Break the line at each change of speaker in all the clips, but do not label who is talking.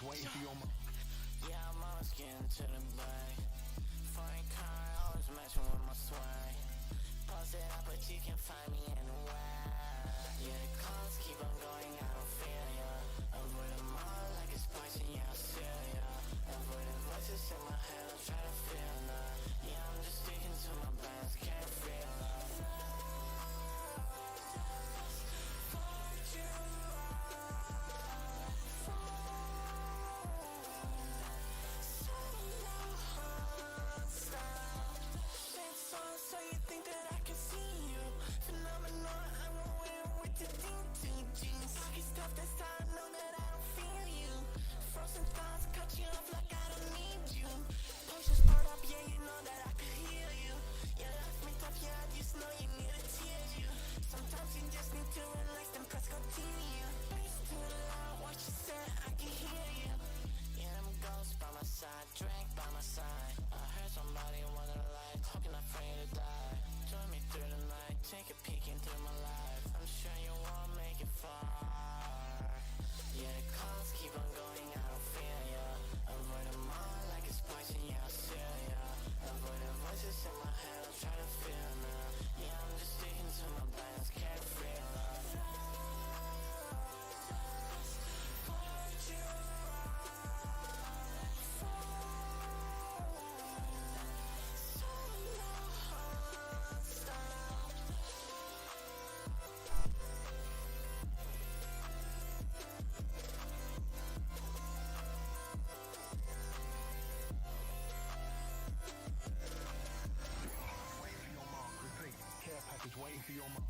Yeah, I'm always getting to the bay. Foreign car, always matching with my swag. Post it up, but you can find me anywhere. Yeah, the calls keep on going, I don't feel ya. Avoid them all like it's poison, yeah, I'll seal ya. Avoid the voices in my head, I'm trying to feel love. Yeah, I'm just sticking to my plans, can't feel love. Fuck you. So you think that I can see you? Phenomenal, I'm aware what to do to jeans. Fucking stuff that's how I know that I don't feel you. Frozen thoughts cut you off like I don't need you. Potions poured up, yeah, you know that I can heal you. You left me tough, yeah, I just know you need to tears you. Sometimes you just need to relax and press continue. Bass too loud, what you said, I can hear you. Yeah, them ghosts by my side, drink by my side. I heard somebody wanna light, hoping I'm afraid to die. Join me through the night, take a peek into my life. I'm sure you won't make it far. Yeah, the calls keep on going, I don't feel ya. Avoid them all like it's poison, yeah, I'll seal ya. Avoid the voices in my head, I'm trying to feel now. Yeah, I'm just sticking to my plans, can't feel love. Fuck you.
Waiting for your mark.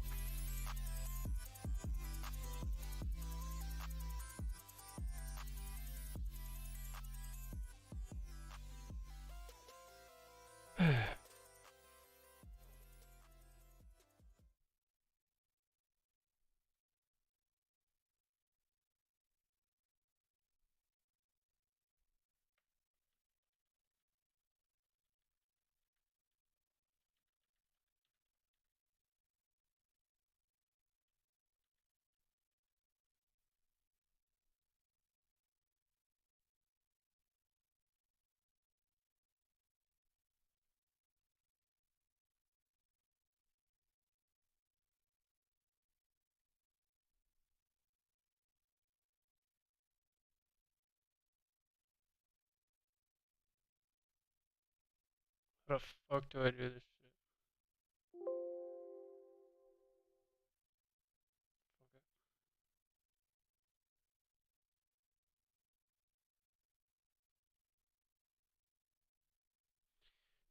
How the fuck do I do this shit?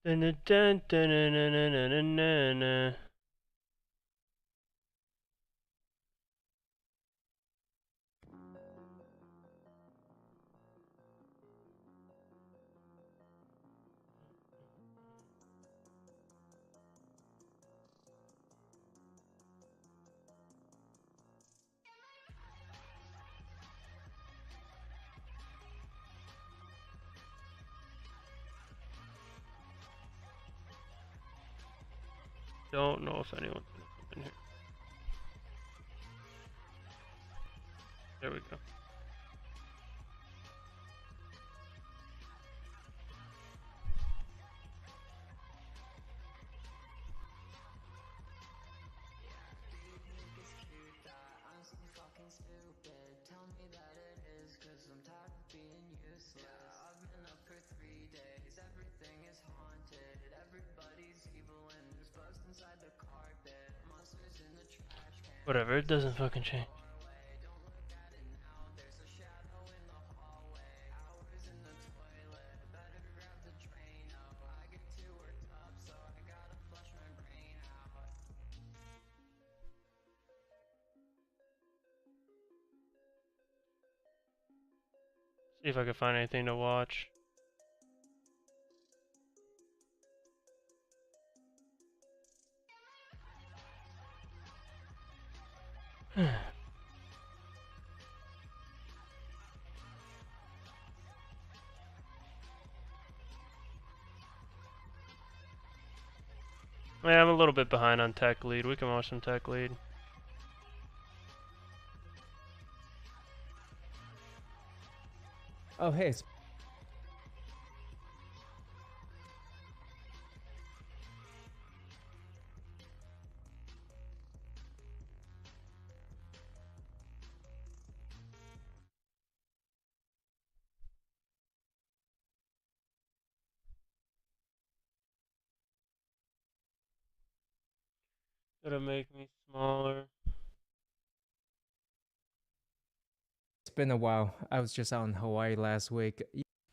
Dun dun dun dun dun dun dun dun dun dun. Don't know if anyone's gonna come in here. There we go. Whatever, it doesn't fucking change. See if I can find anything to watch. Yeah, I'm a little bit behind on tech lead. We can watch some tech lead.
Oh, hey,
Gonna make me smaller.
it's been a while. I was just out in Hawaii last week.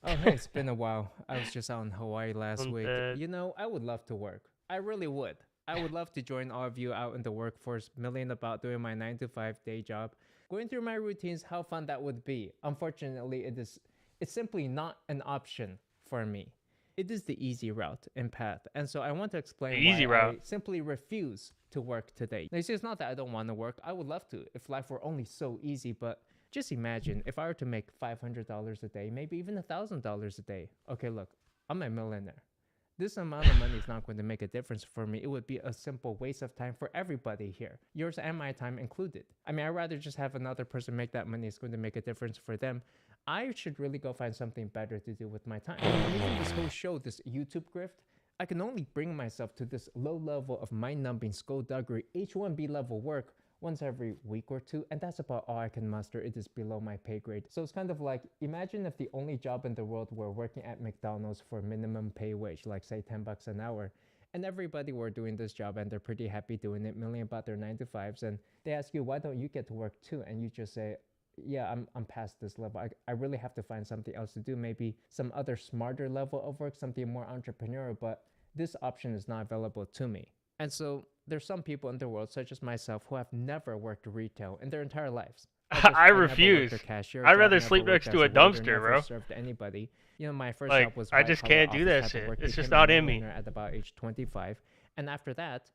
Oh, hey, it's been a while. I was just out in Hawaii last
I'm
week.
dead.
You know, I would love to work. I really would. I would love to join all of you out in the workforce, milling about doing my 9 to 5 day job, going through my routines, how fun that would be. Unfortunately, it's simply not an option for me. It is the easy route and path. And so I want to
The
explain
easy
why
route.
I simply refuse to work today. Now, it's not that I don't want to work. I would love to if life were only so easy, but just imagine if I were to make $500 a day, maybe even $1,000 a day. Okay, look, I'm a millionaire. This amount of money is not going to make a difference for me. It would be a simple waste of time for everybody here, yours and my time included. I mean, I'd rather just have another person make that money. It's going to make a difference for them. I should really go find something better to do with my time. Making this whole show, this YouTube grift, I can only bring myself to this low level of mind-numbing, skullduggery, H1B level work once every week or two, and that's about all I can muster. It is below my pay grade. So it's kind of like, imagine if the only job in the world were working at McDonald's for minimum pay wage, like say $10 an hour, and everybody were doing this job and they're pretty happy doing it, milling about their 9 to 5s, and they ask you, why don't you get to work too? And you just say, yeah, I'm past this level. I really have to find something else to do, maybe some other smarter level of work, something more entrepreneurial, but this option is not available to me. And so there's some people in the world, such as myself, who have never worked retail in their entire lives.
I
Never worked
refuse.
a cashier
I'd
job,
rather
never
sleep
worked
next to
as
a
waiter,
dumpster,
never
bro.
served anybody. You know, my first
Like,
job was
I just
white-collar
can't do that
office type of
shit.
work.
It's just
Became a
not in me.
millionaire at about age 25. And after that,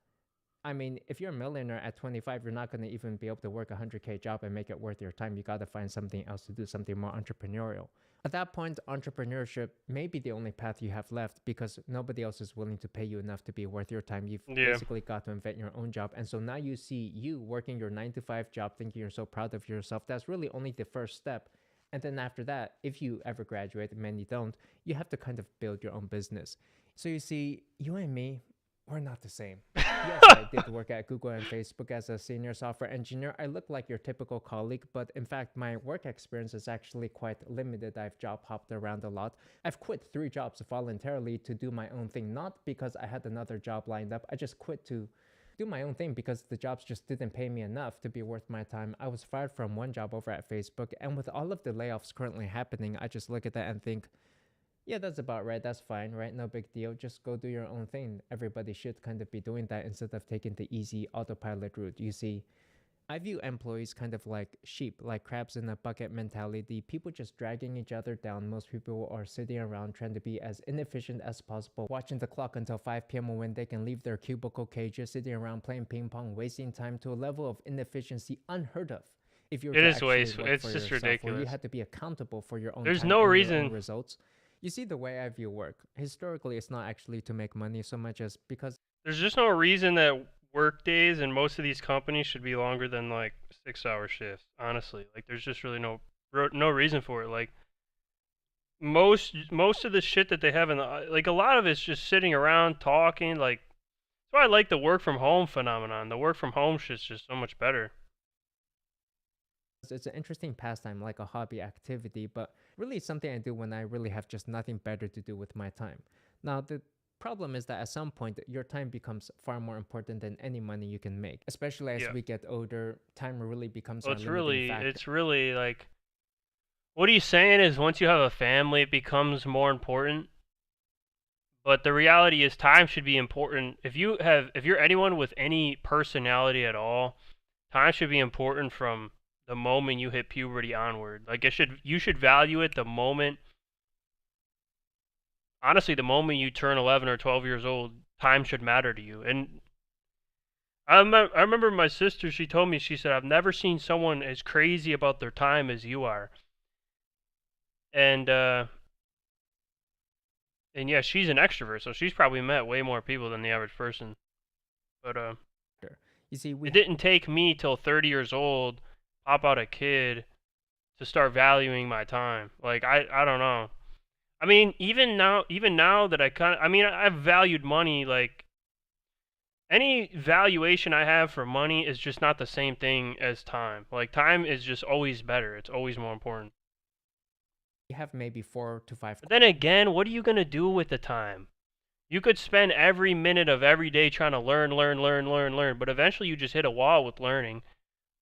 I mean, if you're a millionaire at 25, you're not going to even be able to work a 100K job and make it worth your time. You got to find something else to do, something more entrepreneurial. At that point, entrepreneurship may be the only path you have left because nobody else is willing to pay you enough to be worth your time. You've
Yeah.
basically got to invent your own job. And so now you see you working your 9 to 5 job, thinking you're so proud of yourself. That's really only the first step. And then after that, if you ever graduate, many don't, you have to kind of build your own business. So you see, you and me, we're not the same. Yes, I did work at Google and Facebook as a senior software engineer. I look like your typical colleague, but in fact, my work experience is actually quite limited. I've job hopped around a lot. I've quit 3 jobs voluntarily to do my own thing, not because I had another job lined up. I just quit to do my own thing because the jobs just didn't pay me enough to be worth my time. I was fired from one job over at Facebook, and with all of the layoffs currently happening, I just look at that and think, yeah, that's about right. That's fine, right? No big deal. Just go do your own thing. Everybody should kind of be doing that instead of taking the easy autopilot route. You see, I view employees kind of like sheep, like crabs in a bucket mentality. People just dragging each other down. Most people are sitting around trying to be as inefficient as possible, watching the clock until 5 p.m. when they can leave their cubicle cages, sitting around playing ping pong, wasting time to a level of inefficiency unheard of. If you're
It
to
is
actually
wasteful.
work
It's
for
just
yourself, where you
ridiculous.
have to be accountable for your own
There's
time
no
and your
reason.
own results. You see, the way I view work, historically, it's not actually to make money so much as because
There's just no reason that work days in most of these companies should be longer than like 6-hour shifts. Honestly, like there's just really no reason for it. Like most of the shit that they have in the like a lot of it's just sitting around talking. Like that's why I like the work from home phenomenon. The work from home shit's just so much better.
it's an interesting pastime, like a hobby activity, but really it's something I do when I really have just nothing better to do with my time. Now, the problem is that at some point, your time becomes far more important than any money you can make. Especially as
Yeah.
we get older, time really becomes
Well,
our limiting factor.
it's really like what he's saying is once you have a family, it becomes more important. But the reality is time should be important. If you're anyone with any personality at all, time should be important from the moment you hit puberty onward. Like you should value it the moment honestly the moment you turn 11 or 12 years old, time should matter to you. And I remember my sister, she told me, she said, I've never seen someone as crazy about their time as you are. And yeah, she's an extrovert, so she's probably met way more people than the average person. But
You see, we
it didn't take me till 30 years old, pop out a kid, to start valuing my time. Like I don't know. I mean, even now that I mean, I've valued money. Like any valuation I have for money is just not the same thing as time. Like time is just always better. It's always more important.
You have maybe 4 to 5
But then again, what are you gonna do with the time? You could spend every minute of every day trying to learn, but eventually you just hit a wall with learning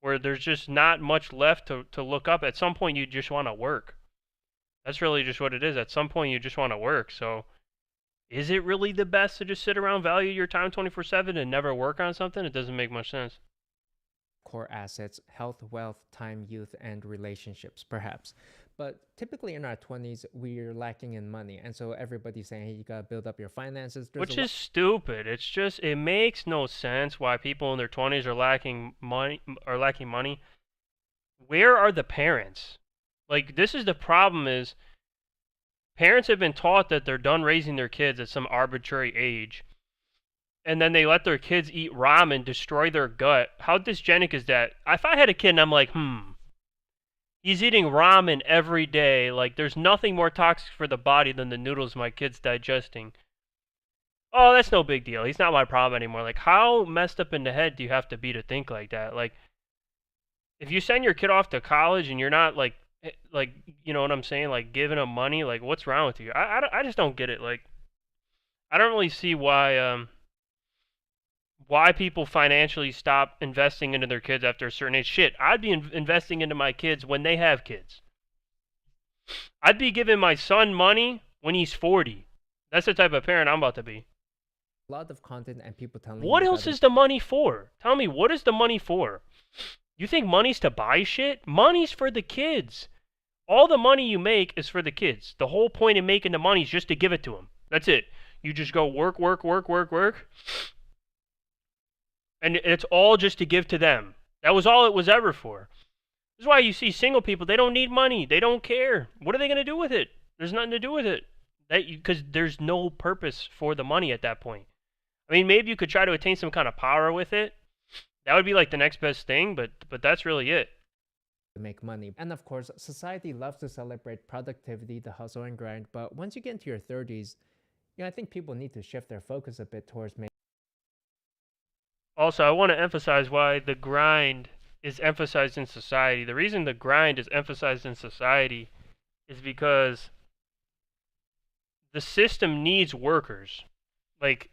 where there's just not much left to look up. At some point, you just want to work. That's really just what it is. At some point, you just want to work. So, is it really the best to just sit around, value your time 24/7, and never work on something? It doesn't make much sense.
core assets: health, wealth, time, youth, and relationships, perhaps. But typically in our 20s, we're lacking in money. And so everybody's saying, hey, you got to build up your finances.
Which is stupid. It's just, it makes no sense why people in their 20s are lacking money. Where are the parents? Like, this is the problem is parents have been taught that they're done raising their kids at some arbitrary age. And then they let their kids eat ramen, destroy their gut. How dysgenic is that? If I had a kid and I'm like, he's eating ramen every day. Like, there's nothing more toxic for the body than the noodles my kid's digesting. Oh, that's no big deal. He's not my problem anymore. Like, how messed up in the head do you have to be to think like that? Like, if you send your kid off to college and you're not, like, you know what I'm saying? Like, giving him money, like, what's wrong with you? I just don't get it. Like, I don't really see why people financially stop investing into their kids after a certain age. Shit, I'd be investing into my kids when they have kids. I'd be giving my son money when he's 40. That's the type of parent I'm about to be.
A lot of content and people telling
What
you
else is the money for? Tell me, what is the money for? You think money's to buy shit? Money's for the kids. All the money you make is for the kids. The whole point of making the money is just to give it to them. That's it. You just go work. And it's all just to give to them. That was all it was ever for. This is why you see single people, they don't need money. They don't care. What are they going to do with it? There's nothing to do with it. Because there's no purpose for the money at that point. I mean, maybe you could try to attain some kind of power with it. That would be like the next best thing, but that's really it.
to make money. And of course, society loves to celebrate productivity, the hustle and grind. But once you get into your 30s, I think people need to shift their focus a bit towards making.
Also, I want to emphasize why the grind is emphasized in society. The reason the grind is emphasized in society is because the system needs workers. Like,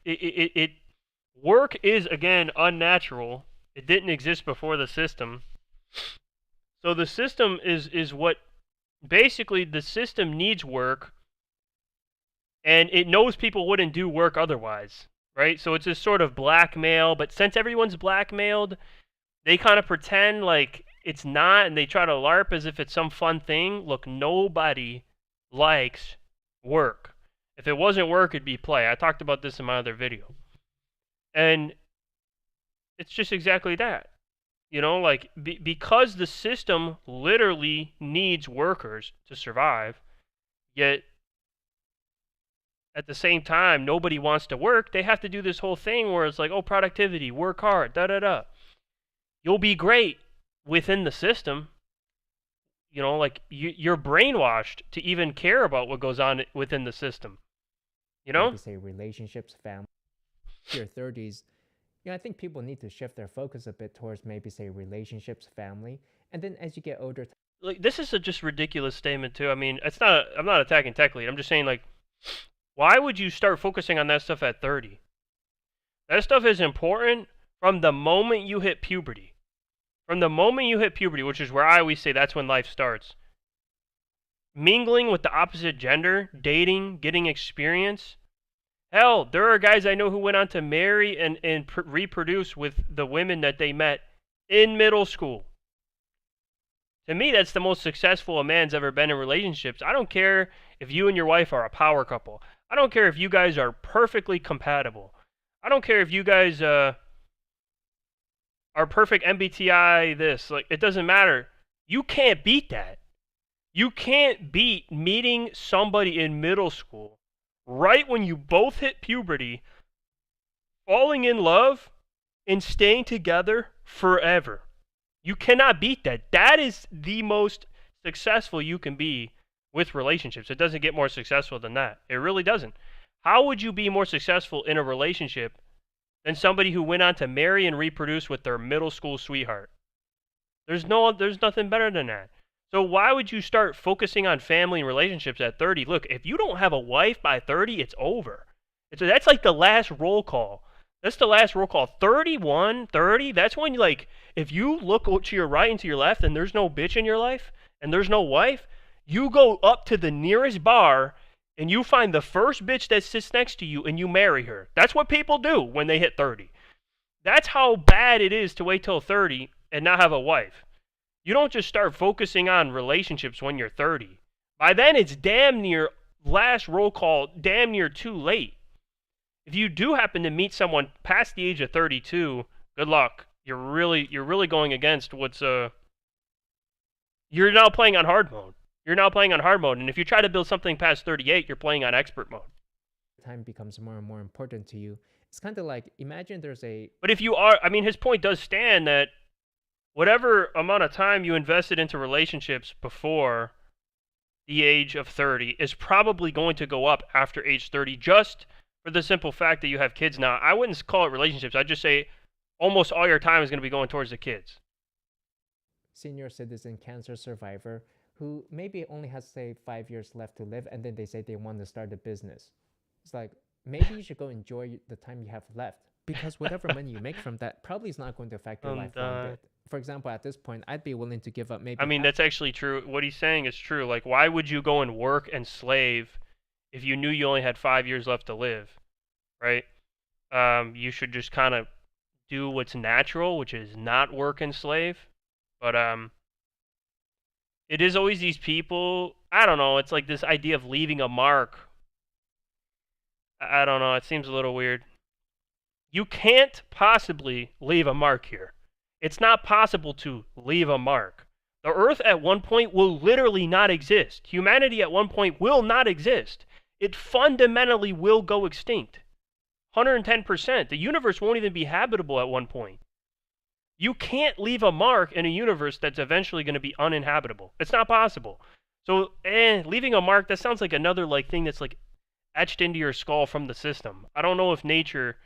work is, again, unnatural. It didn't exist before the system. So the system is what, basically, the system needs work, and it knows people wouldn't do work otherwise. Right? So it's this sort of blackmail, but since everyone's blackmailed, they kind of pretend like it's not, and they try to LARP as if it's some fun thing. Look, nobody likes work. If it wasn't work, it'd be play. I talked about this in my other video. And it's just exactly that. Like, because the system literally needs workers to survive, yet at the same time, nobody wants to work. They have to do this whole thing where it's like, oh, productivity, work hard, da-da-da. You'll be great within the system. Like, you're brainwashed to even care about what goes on within the system.
Maybe say relationships, family. Your 30s, I think people need to shift their focus a bit towards maybe say relationships, family. And then as you get older...
Like, this is a just ridiculous statement, too. I mean, I'm not attacking Tech Lead. I'm just saying, like, why would you start focusing on that stuff at 30? That stuff is important from the moment you hit puberty. From the moment you hit puberty, which is where I always say that's when life starts. Mingling with the opposite gender, dating, getting experience. Hell, there are guys I know who went on to marry and reproduce with the women that they met in middle school. To me, that's the most successful a man's ever been in relationships. I don't care if you and your wife are a power couple. I don't care if you guys are perfectly compatible. I don't care if you guys are perfect MBTI this. Like, it doesn't matter. You can't beat that. You can't beat meeting somebody in middle school right when you both hit puberty, falling in love, and staying together forever. You cannot beat that. That is the most successful you can be with relationships. It doesn't get more successful than that. It really doesn't. How would you be more successful in a relationship than somebody who went on to marry and reproduce with their middle school sweetheart? There's nothing better than that. So why would you start focusing on family and relationships at 30? Look, if you don't have a wife by 30, it's over. That's like the last roll call. That's the last roll call. 31, 30, that's when, like, if you look to your right and to your left and there's no bitch in your life and there's no wife, you go up to the nearest bar and you find the first bitch that sits next to you and you marry her. That's what people do when they hit 30. That's how bad it is to wait till 30 and not have a wife. You don't just start focusing on relationships when you're 30. By then, it's damn near last roll call, damn near too late. If you do happen to meet someone past the age of 32, good luck. You're really going against what's you're now playing on hard mode. You're now playing on hard mode, and if you try to build something past 38, you're playing on expert mode.
Time becomes more and more important to you. It's kind of like, imagine there's a...
But if you are, I mean, his point does stand that whatever amount of time you invested into relationships before the age of 30 is probably going to go up after age 30, just for the simple fact that you have kids now. I wouldn't call it relationships. I'd just say almost all your time is going to be going towards the kids.
Senior citizen cancer survivor who maybe only has, say, 5 years left to live, and then they say they want to start a business. It's like, maybe you should go enjoy the time you have left, because whatever money you make from that probably is not going to affect your life one bit. For example, at this point, I'd be willing to give up maybe...
I mean, that's actually true. What he's saying is true. Like, why would you go and work and slave if you knew you only had 5 years left to live, right? You should just kind of do what's natural, which is not work and slave. But it is always these people, I don't know, it's like this idea of leaving a mark. I don't know, it seems a little weird. You can't possibly leave a mark here. It's not possible to leave a mark. The Earth at one point will literally not exist. Humanity at one point will not exist. It fundamentally will go extinct. 110%. The universe won't even be habitable at one point. You can't leave a mark in a universe that's eventually going to be uninhabitable. It's not possible. So, leaving a mark, that sounds like another like thing that's like etched into your skull from the system. I don't know if nature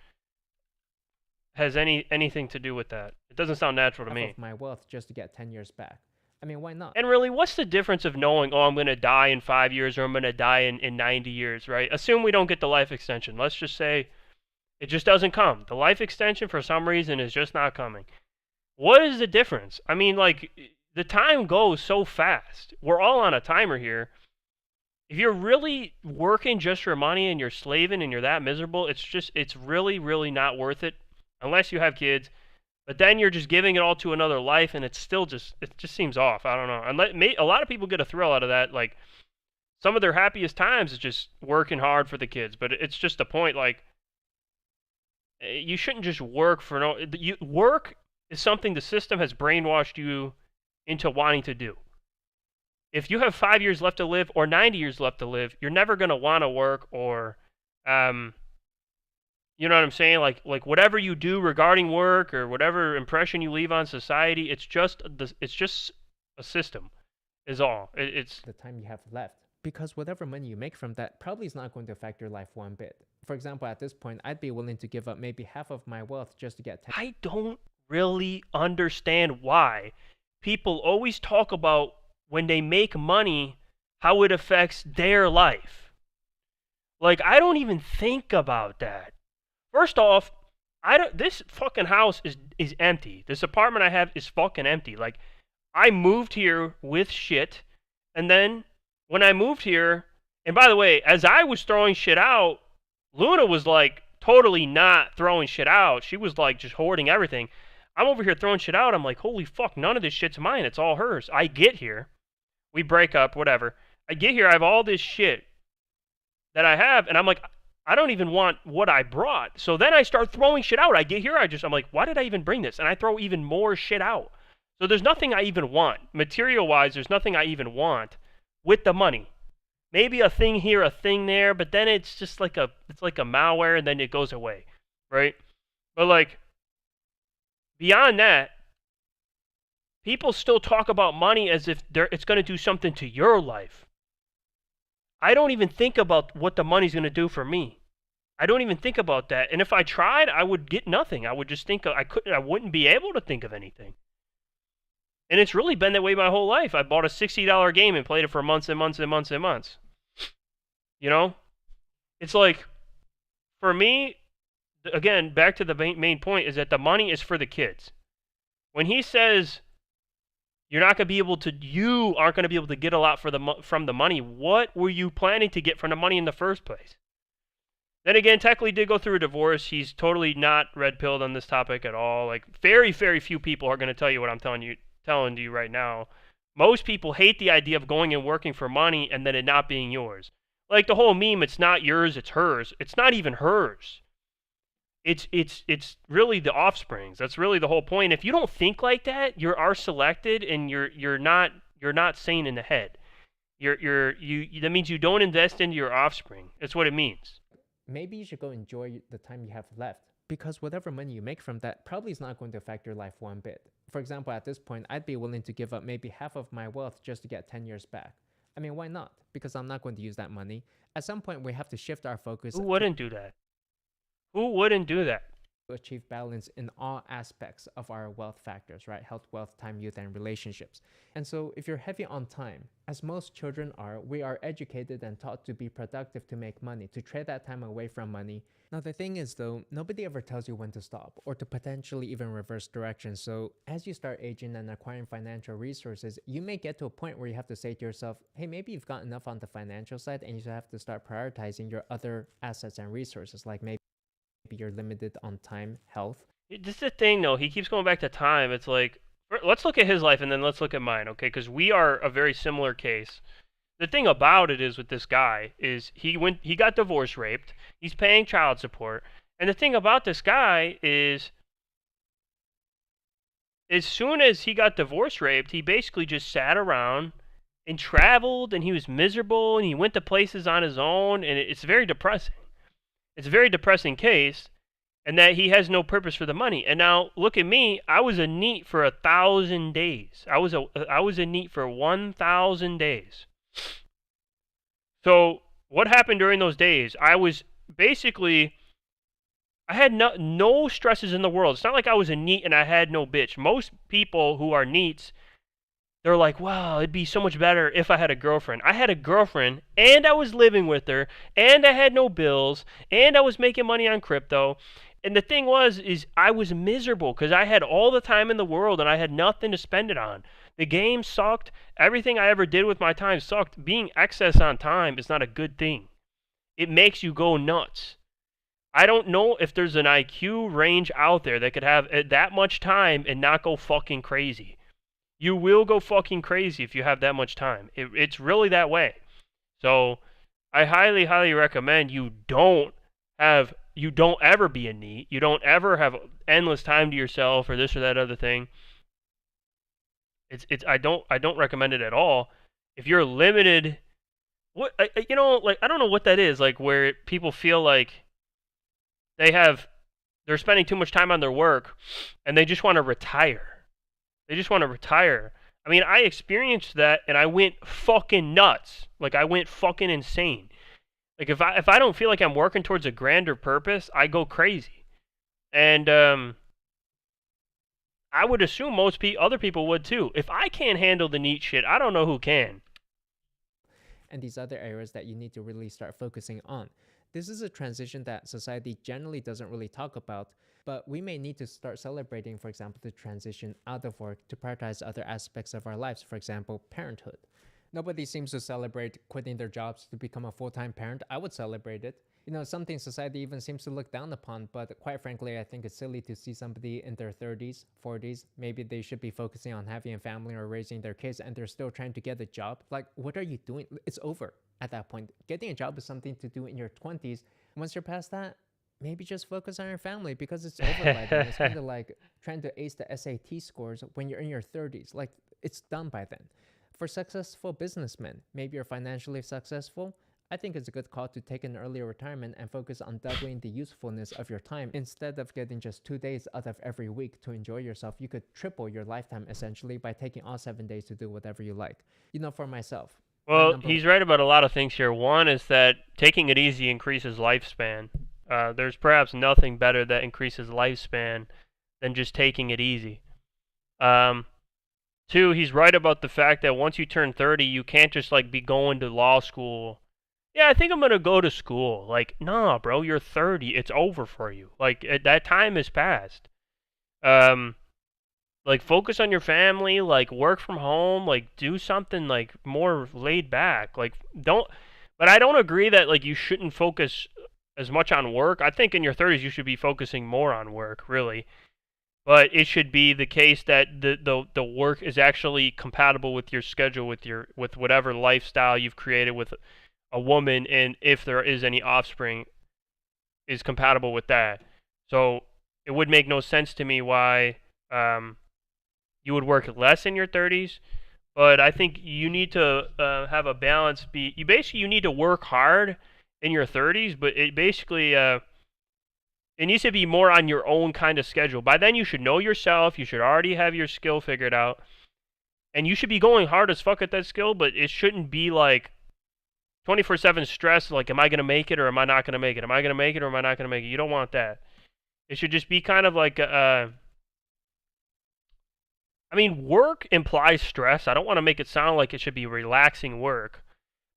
has anything to do with that. It doesn't sound natural to me.
Of my wealth just to get 10 years back. I mean, why not?
And really, what's the difference of knowing, oh, I'm going to die in 5 years or I'm going to die in 90 years, right? Assume we don't get the life extension. Let's just say it just doesn't come. The life extension, for some reason, is just not coming. What is the difference? I mean, like, the time goes so fast. We're all on a timer here. If you're really working just for money and you're slaving and you're that miserable, it's really, really not worth it unless you have kids. But then you're just giving it all to another life, and it just seems off. I don't know. And a lot of people get a thrill out of that. Like, some of their happiest times is just working hard for the kids. But it's just a point, like, you shouldn't just work for no... Work is something the system has brainwashed you into wanting to do. If you have 5 years left to live or 90 years left to live, you're never going to want to work or... you know what I'm saying? Like whatever you do regarding work or whatever impression you leave on society, it's just a system, is all. It's
the time you have left, because whatever money you make from that probably is not going to affect your life one bit. For example, at this point, I'd be willing to give up maybe half of my wealth just to get 10.
I don't really understand why people always talk about when they make money how it affects their life. Like, I don't even think about that. First off, this fucking house is empty. This apartment I have is fucking empty. Like, I moved here with shit, and then when I moved here, and by the way, as I was throwing shit out, Luna was like totally not throwing shit out. She was like just hoarding everything. I'm over here throwing shit out. I'm like, holy fuck, none of this shit's mine. It's all hers. I get here. We break up, whatever. I get here, I have all this shit that I have, and I'm like, I don't even want what I brought. So then I start throwing shit out. I get here, I'm like, why did I even bring this? And I throw even more shit out. So there's nothing I even want. Material-wise, there's nothing I even want with the money. Maybe a thing here, a thing there, but then it's just like it's like a malware, and then it goes away, right? But like, beyond that, People still talk about money as if it's going to do something to your life. I don't even think about what the money's going to do for me. I don't even think about that. And if I tried, I would get nothing. I would just think I wouldn't be able to think of anything. And it's really been that way my whole life. I bought a $60 game and played it for months and months and months and months. You know? It's like, for me, again, back to the main point, is that the money is for the kids. When he says you aren't going to be able to get a lot from the money, what were you planning to get from the money in the first place? Then again, technically did go through a divorce. He's totally not red-pilled on this topic at all. Like, very, very few people are going to tell you what I'm telling you right now. Most people hate the idea of going and working for money and then it not being yours. Like the whole meme, it's not yours, it's hers. It's not even hers. It's really the offspring's. That's really the whole point. If you don't think like that, you are selected and you're not sane in the head. That means you don't invest into your offspring. That's what it means.
Maybe you should go enjoy the time you have left, because whatever money you make from that probably is not going to affect your life one bit. For example, at this point, I'd be willing to give up maybe half of my wealth just to get 10 years back. I mean, why not? Because I'm not going to use that money. At some point, we have to shift our focus.
Who wouldn't do that? Who wouldn't do that?
To achieve balance in all aspects of our wealth factors, right? Health, wealth, time, youth, and relationships. And so if you're heavy on time, as most children are, we are educated and taught to be productive to make money, to trade that time away from money. Now, the thing is, though, nobody ever tells you when to stop or to potentially even reverse direction. So as you start aging and acquiring financial resources, you may get to a point where you have to say to yourself, hey, maybe you've got enough on the financial side and you have to start prioritizing your other assets and resources, like maybe you're limited on time, health.
This is the thing, though. He keeps going back to time. It's like, let's look at his life and then let's look at mine, okay? Because we are a very similar case. The thing about it is with this guy is he got divorce raped. He's paying child support. And the thing about this guy is, as soon as he got divorce raped, he basically just sat around and traveled, and he was miserable, and he went to places on his own, and it's very depressing. It's a very depressing case, and that he has no purpose for the money. And now look at me. I was a NEET for 1,000 days. I was a NEET for 1,000 days. So what happened during those days? I had no stresses in the world. It's not like I was a NEET and I had no bitch. Most people who are NEETs, they're like, wow, it'd be so much better if I had a girlfriend. I had a girlfriend, and I was living with her, and I had no bills, and I was making money on crypto. And the thing is I was miserable because I had all the time in the world, and I had nothing to spend it on. The game sucked. Everything I ever did with my time sucked. Being excess on time is not a good thing. It makes you go nuts. I don't know if there's an IQ range out there that could have that much time and not go fucking crazy. You will go fucking crazy if you have that much time. It's really that way. So I highly, highly recommend you don't ever be a NEET. You don't ever have endless time to yourself or this or that other thing. I don't recommend it at all. If you're limited, I don't know what that is, like where people feel like they're spending too much time on their work and they just want to retire. They just want to retire. I mean, I experienced that and I went fucking nuts. Like, I went fucking insane. Like, if I don't feel like I'm working towards a grander purpose, I go crazy. And I would assume most other people would too. If I can't handle the NEET shit, I don't know who can.
And these other areas that you need to really start focusing on. This is a transition that society generally doesn't really talk about, but we may need to start celebrating, for example, the transition out of work to prioritize other aspects of our lives, for example, parenthood. Nobody seems to celebrate quitting their jobs to become a full-time parent. I would celebrate it. You know, something society even seems to look down upon, but quite frankly, I think it's silly to see somebody in their 30s, 40s, maybe they should be focusing on having a family or raising their kids, and they're still trying to get a job. Like, what are you doing? It's over at that point. Getting a job is something to do in your 20s. Once you're past that, maybe just focus on your family, because it's over by then. It's kind of like trying to ace the SAT scores when you're in your 30s. Like, it's done by then. For successful businessmen, maybe you're financially successful. I think it's a good call to take an earlier retirement and focus on doubling the usefulness of your time. Instead of getting just 2 days out of every week to enjoy yourself, you could triple your lifetime essentially by taking all 7 days to do whatever you like. For myself.
Well, he's right about a lot of things here. One is that taking it easy increases lifespan. There's perhaps nothing better that increases lifespan than just taking it easy. Two, he's right about the fact that once you turn 30, you can't just like be going to law school. Yeah, I think I'm going to go to school. Like, nah, bro, you're 30. It's over for you. Like, that time is past. Like, focus on your family. Like, work from home. Like, do something, like, more laid back. Like, but I don't agree that, like, you shouldn't focus as much on work. I think in your 30s, you should be focusing more on work, really. But it should be the case that the work is actually compatible with your schedule, with whatever lifestyle you've created with a woman, and if there is any offspring, is compatible with that. So it would make no sense to me why you would work less in your 30s. But I think you need to have a balance. You need to work hard in your 30s, but it basically it needs to be more on your own kind of schedule. By then, you should know yourself. You should already have your skill figured out. And you should be going hard as fuck at that skill, but it shouldn't be like 24/7 stress, like, am I going to make it or am I not going to make it? Am I going to make it or am I not going to make it? You don't want that. It should just be kind of like, I mean, work implies stress. I don't want to make it sound like it should be relaxing work.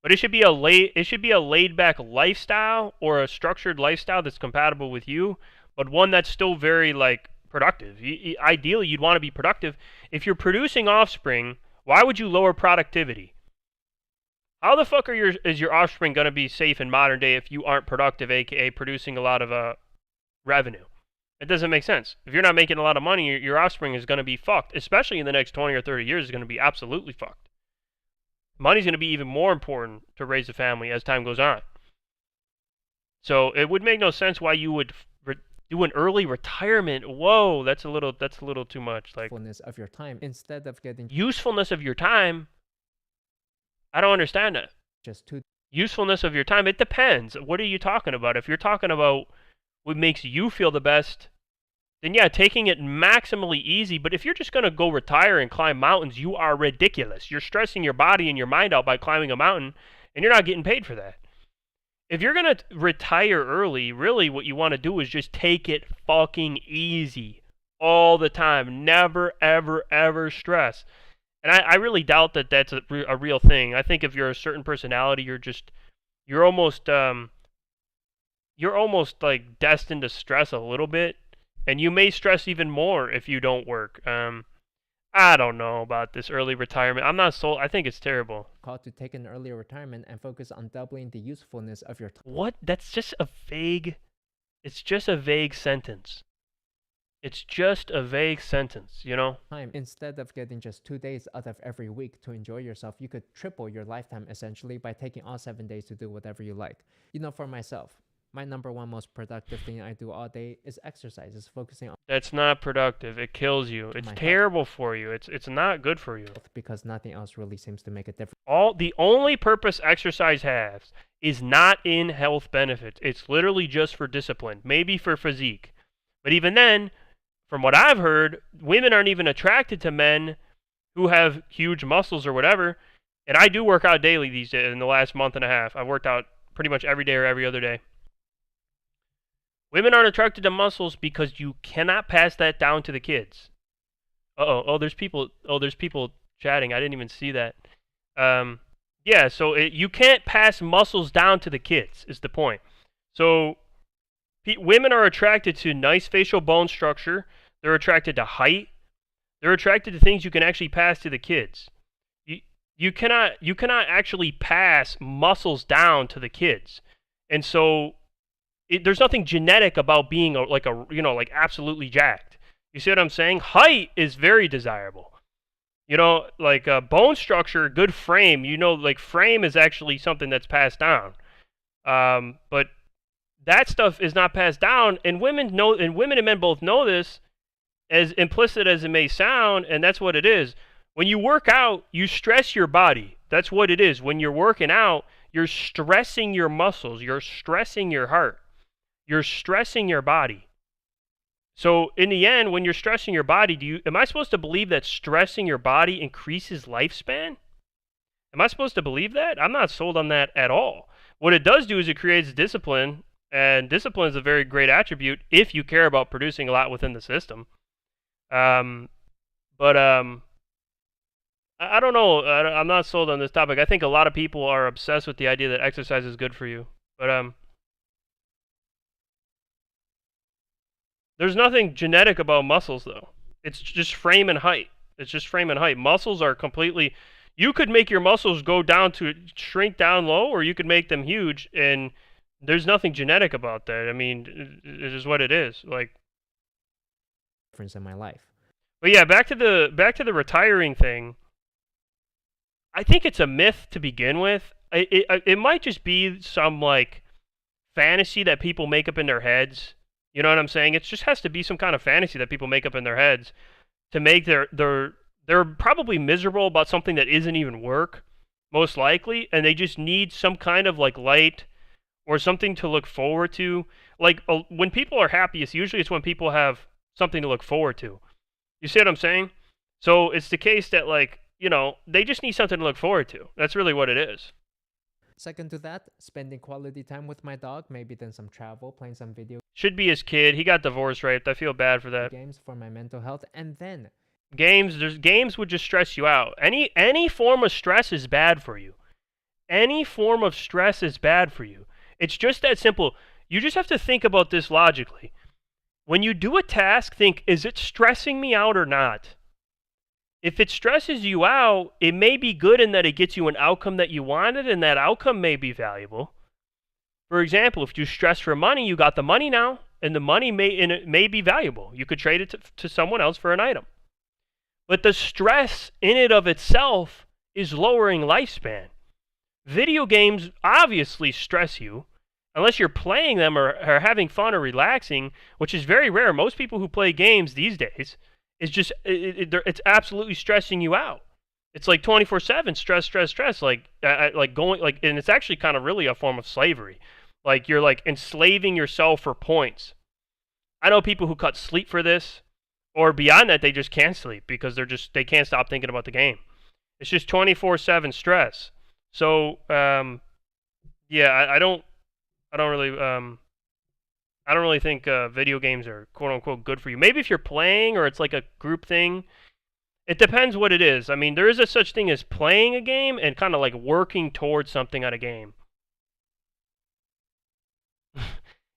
But it should be a laid back lifestyle or a structured lifestyle that's compatible with you, but one that's still very like productive. Ideally, you'd want to be productive. If you're producing offspring, why would you lower productivity? How the fuck is your offspring going to be safe in modern day if you aren't productive, aka producing a lot of revenue? It doesn't make sense. If you're not making a lot of money, your offspring is going to be fucked, especially in the next 20 or 30 years. It's going to be absolutely fucked. Money's going to be even more important to raise a family as time goes on. So it would make no sense why you would do an early retirement. Whoa, that's a little too much. Like,
usefulness of your time instead of getting
usefulness of your time. I don't understand that.
just 2
Usefulness of your time. It depends. What are you talking about? If you're talking about what makes you feel the best, then yeah, taking it maximally easy. But if you're just going to go retire and climb mountains, you are ridiculous. You're stressing your body and your mind out by climbing a mountain, and you're not getting paid for that. If you're going to retire early, really what you want to do is just take it fucking easy all the time. Never, ever, ever stress. And I really doubt that that's a real thing. I think if you're a certain personality, you're almost like destined to stress a little bit. And you may stress even more if you don't work. I don't know about this early retirement. I'm not sold. I think it's terrible.
call to take an earlier retirement and focus on doubling the usefulness of your time.
What? That's just a vague... It's just a vague sentence. It's just a vague sentence, you know?
Instead of getting just 2 days out of every week to enjoy yourself, you could triple your lifetime essentially by taking all 7 days to do whatever you like. For myself, my number one most productive thing I do all day is exercise. It's focusing on
That's not productive. It kills you. It's terrible for you. It's not good for you.
because nothing else really seems to make a difference.
The only purpose exercise has is not in health benefits. It's literally just for discipline, maybe for physique. But even then, from what I've heard, women aren't even attracted to men who have huge muscles or whatever. And I do work out daily these days. In the last month and a half, I've worked out pretty much every day or every other day. Women aren't attracted to muscles because you cannot pass that down to the kids. There's people chatting. I didn't even see that. Yeah, so you can't pass muscles down to the kids is the point. So women are attracted to nice facial bone structure. They're attracted to height. They're attracted to things you can actually pass to the kids. You cannot actually pass muscles down to the kids. And so there's nothing genetic about being like absolutely jacked. You see what I'm saying? Height is very desirable. Like bone structure, good frame. Like frame is actually something that's passed down. But that stuff is not passed down, and women and men both know this, as implicit as it may sound, and that's what it is. When you work out, you stress your body. That's what it is. When you're working out, you're stressing your muscles, you're stressing your heart, you're stressing your body. So in the end, when you're stressing your body, am I supposed to believe that stressing your body increases lifespan? Am I supposed to believe that? I'm not sold on that at all. What it does do is it creates discipline, and discipline is a very great attribute if you care about producing a lot within the system. But I don't know. I'm not sold on this topic. I think a lot of people are obsessed with the idea that exercise is good for you. But there's nothing genetic about muscles, though. It's just frame and height. It's just frame and height. Muscles are completely... You could make your muscles go down to shrink down low, or you could make them huge, and there's nothing genetic about that. I mean, it is what it is. Like,
difference in my life.
But yeah, back to the retiring thing. I think it's a myth to begin with. It might just be some like fantasy that people make up in their heads. You know what I'm saying? It just has to be some kind of fantasy that people make up in their heads to make they're probably miserable about something that isn't even work, most likely, and they just need some kind of like light or something to look forward to. Like when people are happiest, usually it's when people have something to look forward to. You see what I'm saying? So it's the case that, like, you know, they just need something to look forward to. That's really what it is.
Second to that, spending quality time with my dog, maybe then some travel, playing some video
Should be his kid. He got divorce raped. I feel bad for that.
games for my mental health, and then
Games would just stress you out. Any form of stress is bad for you. Any form of stress is bad for you. It's just that simple. You just have to think about this logically. When you do a task, think, is it stressing me out or not? If it stresses you out, it may be good in that it gets you an outcome that you wanted, and that outcome may be valuable. For example, if you stress for money, you got the money now, and the money may be valuable. You could trade it to someone else for an item. But the stress in it of itself is lowering lifespan. Video games obviously stress you, unless you're playing them or having fun or relaxing, which is very rare. Most people who play games these days, it's absolutely stressing you out. It's like 24/7 stress. Like and it's actually kind of really a form of slavery. Like you're like enslaving yourself for points. I know people who cut sleep for this, or beyond that, they just can't sleep because they can't stop thinking about the game. It's just 24/7 stress. So yeah, I don't really think video games are quote unquote good for you. Maybe if you're playing or it's like a group thing. It depends what it is. I mean, there is a such thing as playing a game and kind of like working towards something on a game.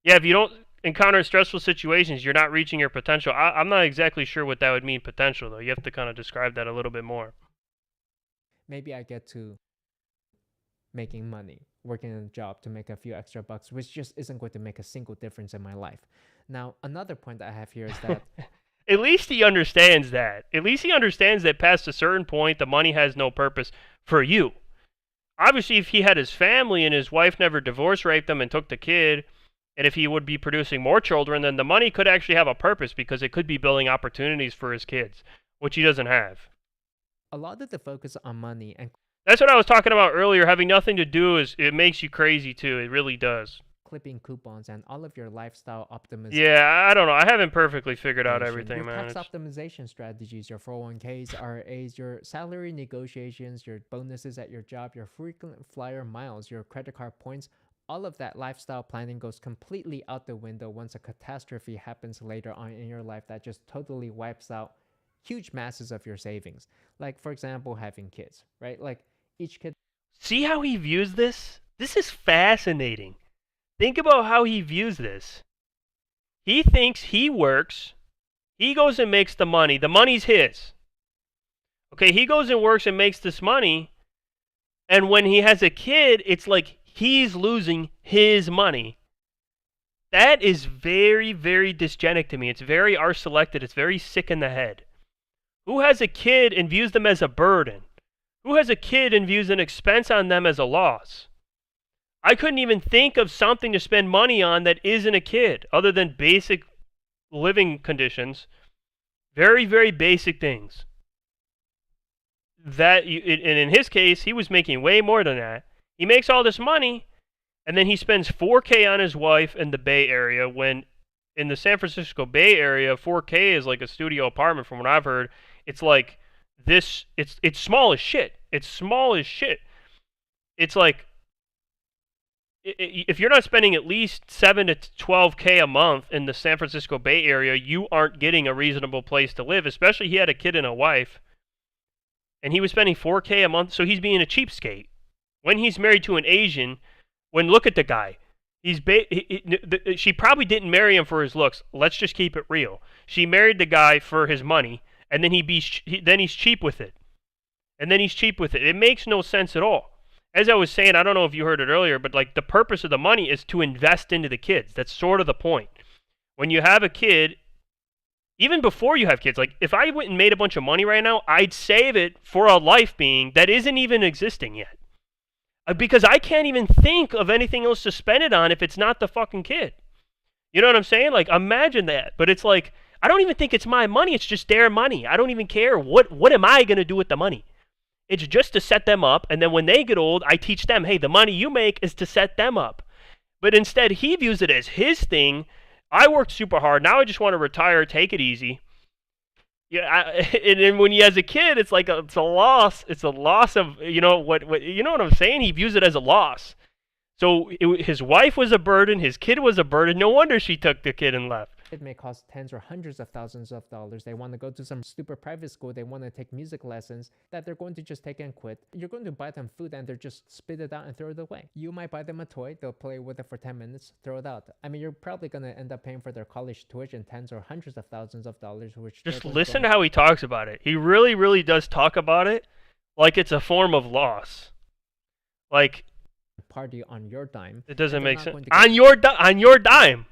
Yeah, if you don't encounter stressful situations, you're not reaching your potential. I'm not exactly sure what that would mean, potential, though. You have to kind of describe that a little bit more.
maybe I get to making money, working in a job to make a few extra bucks, which just isn't going to make a single difference in my life. Now, another point I have here is that
At least he understands that. At least he understands that past a certain point, the money has no purpose for you. Obviously, if he had his family and his wife never divorce raped him and took the kid, and if he would be producing more children, then the money could actually have a purpose because it could be building opportunities for his kids, which he doesn't have.
a lot of the focus on money and
That's what I was talking about earlier. Having nothing to do it makes you crazy too. It really does.
clipping coupons and all of your lifestyle optimization.
Yeah, I don't know. I haven't perfectly figured out everything,
your
man.
tax optimization strategies, your 401ks, RAs, your salary negotiations, your bonuses at your job, your frequent flyer miles, your credit card points, all of that lifestyle planning goes completely out the window once a catastrophe happens later on in your life that just totally wipes out huge masses of your savings. Like, for example, having kids, right? Like, each kid
See how he views this? This is fascinating. Think about how he views this. He thinks he works. He goes and makes the money. The money's his. Okay, he goes and works and makes this money. And when he has a kid, it's like he's losing his money. That is very, very dysgenic to me. It's very R-selected. It's very sick in the head. Who has a kid and views them as a burden? Who has a kid and views an expense on them as a loss? I couldn't even think of something to spend money on that isn't a kid, other than basic living conditions. Very, very basic things. And in his case, he was making way more than that. He makes all this money, and then he spends $4K on his wife in the Bay Area, when in the San Francisco Bay Area, $4K is like a studio apartment from what I've heard. It's like this, it's small as shit. It's small as shit. It's like, if you're not spending at least 7 to 12K a month in the San Francisco Bay Area, you aren't getting a reasonable place to live, especially he had a kid and a wife, and he was spending 4K a month, so he's being a cheapskate. When he's married to an Asian, look at the guy. She probably didn't marry him for his looks. Let's just keep it real. She married the guy for his money, and then then he's cheap with it. It makes no sense at all. As I was saying, I don't know if you heard it earlier, but like the purpose of the money is to invest into the kids. That's sort of the point. When you have a kid, even before you have kids, like if I went and made a bunch of money right now, I'd save it for a life being that isn't even existing yet. Because I can't even think of anything else to spend it on if it's not the fucking kid. You know what I'm saying? Like, imagine that. But it's like, I don't even think it's my money. It's just their money. I don't even care. What am I going to do with the money? It's just to set them up, and then when they get old, I teach them, hey, the money you make is to set them up. But instead, he views it as his thing. I worked super hard. Now I just want to retire, take it easy. Yeah, and then when he has a kid, it's like it's a loss. It's a loss of, you know what you know what I'm saying? He views it as a loss. So his wife was a burden, his kid was a burden. No wonder she took the kid and left.
It may cost tens or hundreds of thousands of dollars. They want to go to some stupid private school. They want to take music lessons that they're going to just take and quit. You're going to buy them food and they're just spit it out and throw it away. You might buy them a toy. They'll play with it for 10 minutes, throw it out. I mean, you're probably going to end up paying for their college tuition tens or hundreds of thousands of dollars. Which
just listen to how he talks about it. He really, really does talk about it like it's a form of loss. Like,
party on your dime.
It doesn't make sense. On your dime.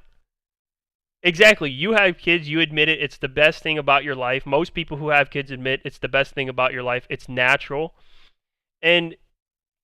Exactly. You have kids, you admit it. It's the best thing about your life. Most people who have kids admit it's the best thing about your life. It's natural. And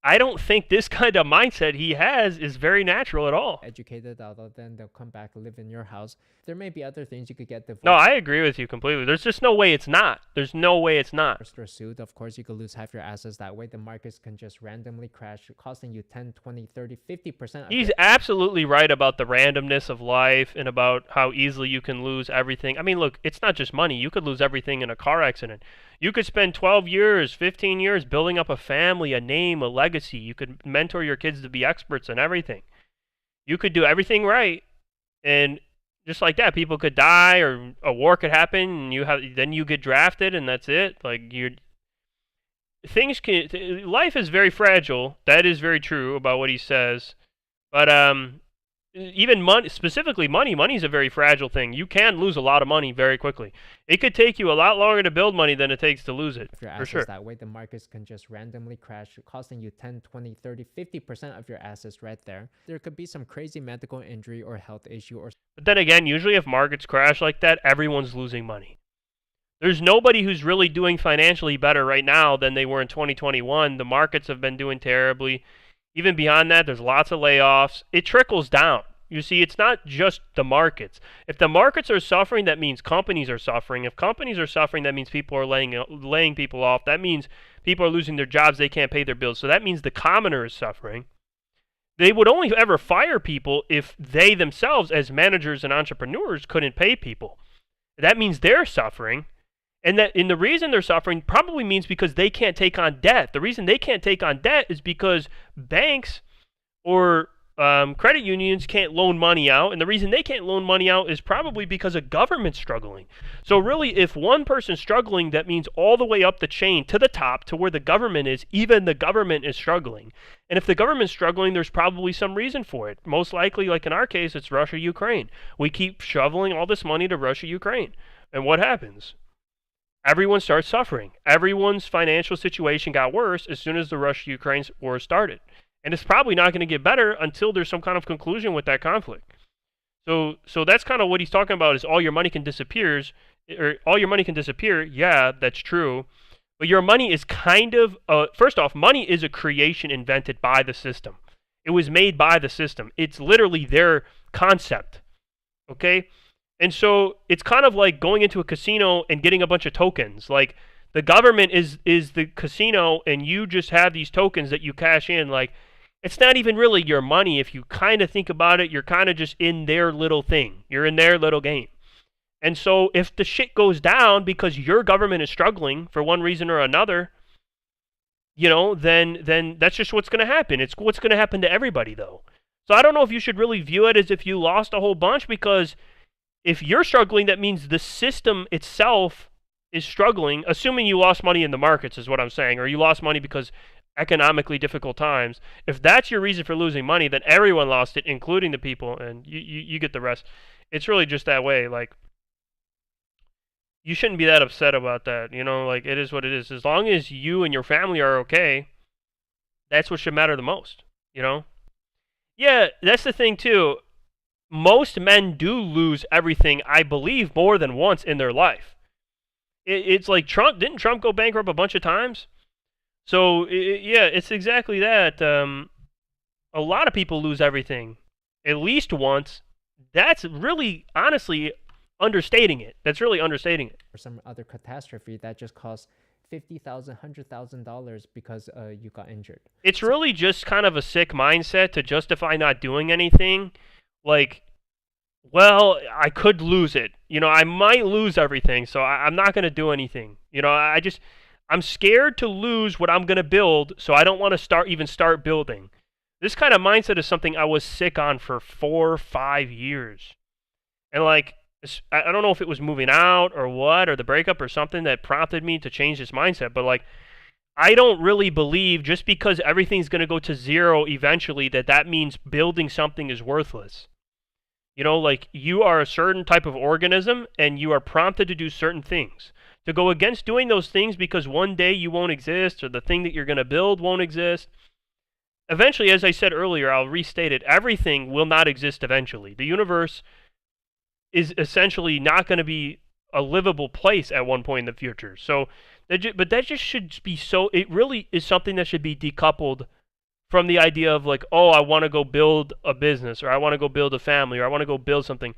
I don't think this kind of mindset he has is very natural at all.
Educated adult, then they'll come back, live in your house. There may be other things you could get divorced.
No, I agree with you completely. There's just no way it's not. There's no way it's not.
Or sued. Of course, you could lose half your assets that way. The markets can just randomly crash, costing you 10, 20, 30, 50%.
He's absolutely right about the randomness of life and about how easily you can lose everything. I mean, look, it's not just money. You could lose everything in a car accident. You could spend 12 years, 15 years building up a family, a name, a legacy. You could mentor your kids to be experts in everything. You could do everything right, and just like that, people could die or a war could happen, and then you get drafted, and that's it. Like life is very fragile. That is very true about what he says. But even money, specifically money is a very fragile thing. You can lose a lot of money very quickly. It could take you a lot longer to build money than it takes to lose it, for sure.
That way, the markets can just randomly crash, costing you 10, 20, 30, 50% of your assets right there. There could be some crazy medical injury or health issue.
But then again, usually if markets crash like that, everyone's losing money. There's nobody who's really doing financially better right now than they were in 2021. The markets have been doing terribly. Even beyond that, there's lots of layoffs. It trickles down. You see, it's not just the markets. If the markets are suffering, that means companies are suffering. If companies are suffering, that means people are laying people off. That means people are losing their jobs. They can't pay their bills. So that means the commoner is suffering. They would only ever fire people if they themselves, as managers and entrepreneurs, couldn't pay people. That means they're suffering. And the reason they're suffering probably means because they can't take on debt. The reason they can't take on debt is because banks or credit unions can't loan money out. And the reason they can't loan money out is probably because a government's struggling. So really, if one person's struggling, that means all the way up the chain to the top to where the government is, even the government is struggling. And if the government's struggling, there's probably some reason for it. Most likely, like in our case, it's Russia, Ukraine. We keep shoveling all this money to Russia, Ukraine. And what happens? Everyone starts suffering. Everyone's financial situation got worse as soon as the Russia-Ukraine war started. And it's probably not going to get better until there's some kind of conclusion with that conflict. So that's kind of what he's talking about, is all your money can disappear. Yeah, that's true. But your money is kind of, first off, money is a creation invented by the system. It was made by the system. It's literally their concept. Okay? And so it's kind of like going into a casino and getting a bunch of tokens. Like the government is the casino, and you just have these tokens that you cash in. Like it's not even really your money. If you kind of think about it, you're kind of just in their little thing. You're in their little game. And so if the shit goes down because your government is struggling for one reason or another, then that's just what's going to happen. It's what's going to happen to everybody, though. So I don't know if you should really view it as if you lost a whole bunch, because if you're struggling, that means the system itself is struggling, assuming you lost money in the markets is what I'm saying, or you lost money because economically difficult times. If that's your reason for losing money, then everyone lost it, including the people, and you get the rest. It's really just that way. Like, you shouldn't be that upset about that. Like, it is what it is. As long as you and your family are okay, that's what should matter the most, Yeah, that's the thing, too. Most men do lose everything, I believe, more than once in their life. It's like Trump. Didn't Trump go bankrupt a bunch of times? So, yeah, it's exactly that. A lot of people lose everything at least once. That's really, honestly, understating it. That's really understating it.
Or some other catastrophe that just cost $50,000, $100,000 because you got injured.
It's really just kind of a sick mindset to justify not doing anything. Like, well, I could lose it. I might lose everything, so I'm not going to do anything. I'm scared to lose what I'm going to build, so I don't want to start building. This kind of mindset is something I was sick on for 4 or 5 years. And like, I don't know if it was moving out or what, or the breakup or something that prompted me to change this mindset, but like, I don't really believe just because everything's going to go to zero eventually that means building something is worthless. Like, you are a certain type of organism and you are prompted to do certain things. To go against doing those things because one day you won't exist or the thing that you're going to build won't exist. Eventually, as I said earlier, I'll restate it, everything will not exist eventually. The universe is essentially not going to be a livable place at one point in the future. So, but that just should be so, it really is something that should be decoupled from the idea of like, oh, I want to go build a business, or I want to go build a family, or I want to go build something.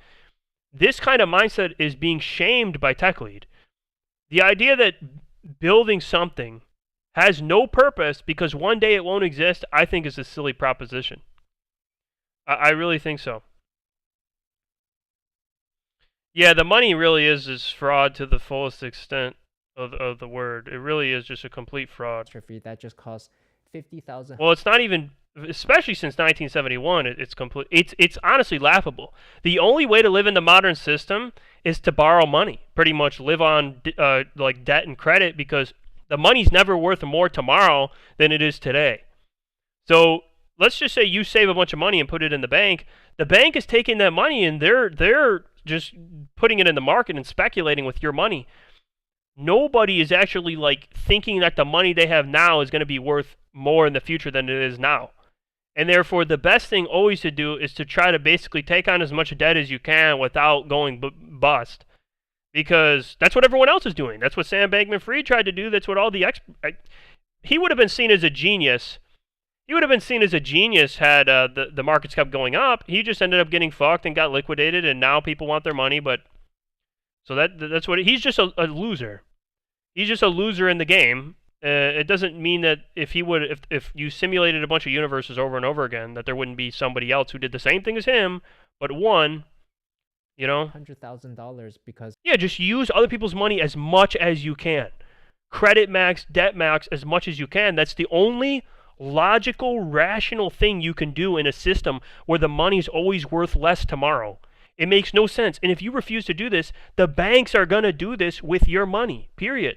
This kind of mindset is being shamed by Tech Lead. The idea that building something has no purpose because one day it won't exist, I think is a silly proposition. I really think so. Yeah, the money really is fraud to the fullest extent of the word. It really is just a complete fraud.
That just cost $50,000.
Well, it's not even, especially since 1971, it's complete. It's honestly laughable. The only way to live in the modern system is to borrow money. Pretty much live on like debt and credit, because the money's never worth more tomorrow than it is today. So let's just say you save a bunch of money and put it in the bank. The bank is taking that money and they're just putting it in the market and speculating with your money. Nobody is actually like thinking that the money they have now is going to be worth more in the future than it is now. And therefore, the best thing always to do is to try to basically take on as much debt as you can without going bust. Because that's what everyone else is doing. That's what Sam Bankman-Fried tried to do. That's what all the he would have been seen as a genius. He would have been seen as a genius had the markets kept going up. He just ended up getting fucked and got liquidated, and now people want their money. But so that's what he's just a loser. He's just a loser in the game. It doesn't mean that if you simulated a bunch of universes over and over again, that there wouldn't be somebody else who did the same thing as him, but won.
$100,000 because...
Yeah, just use other people's money as much as you can. Credit max, debt max, as much as you can. That's the only logical, rational thing you can do in a system where the money's always worth less tomorrow. It makes no sense. And if you refuse to do this, the banks are going to do this with your money, period.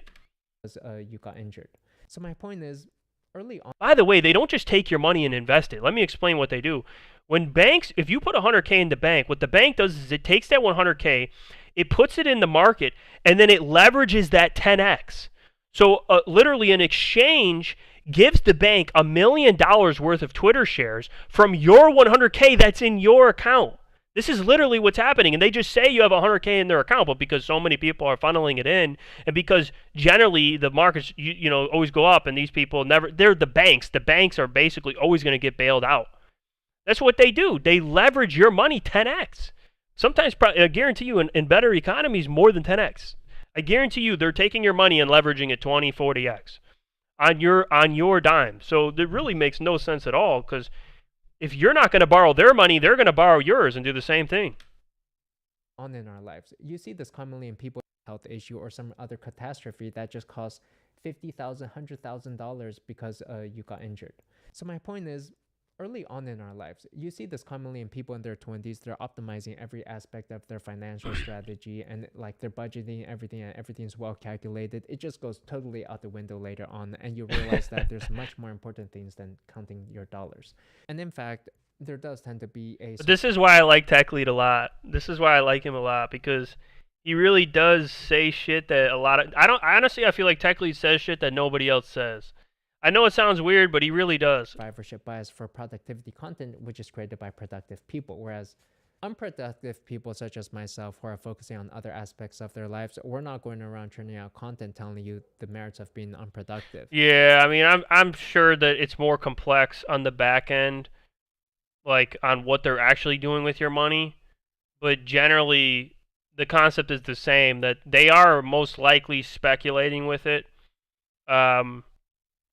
You got injured. So my point is, early on...
By the way, they don't just take your money and invest it. Let me explain what they do. When banks, if you put 100K in the bank, what the bank does is it takes that 100K, it puts it in the market, and then it leverages that 10x. So literally an exchange gives the bank $1 million worth of Twitter shares from your 100K that's in your account. This is literally what's happening, and they just say you have 100K in their account, but because so many people are funneling it in, and because generally the markets always go up, and these people they're the banks. The banks are basically always going to get bailed out. That's what they do. They leverage your money 10x. Sometimes, I guarantee you, in better economies, more than 10x. I guarantee you they're taking your money and leveraging it 20, 40x. on your dime. So it really makes no sense at all, because if you're not going to borrow their money, they're going to borrow yours and do the same thing.
On in our lives, you see this commonly in people with health issue or some other catastrophe that just costs $50,000, $100,000 because you got injured. So my point is, early on in our lives, you see this commonly in people in their 20s. They're optimizing every aspect of their financial strategy, and like they're budgeting everything, and everything's well calculated. It just goes totally out the window later on, and you realize that there's much more important things than counting your dollars. And in fact, there does tend to be a
But this is why I like Tech Lead a lot. This is why I like him a lot, because he really does say shit that a lot of I feel like Tech Lead says shit that nobody else says. I know it sounds weird, but he really does.
survivorship bias for productivity content, which is created by productive people, whereas unproductive people such as myself who are focusing on other aspects of their lives, we're not going around churning out content telling you the merits of being unproductive.
Yeah, I mean, I'm sure that it's more complex on the back end, like on what they're actually doing with your money, but generally the concept is the same, that they are most likely speculating with it.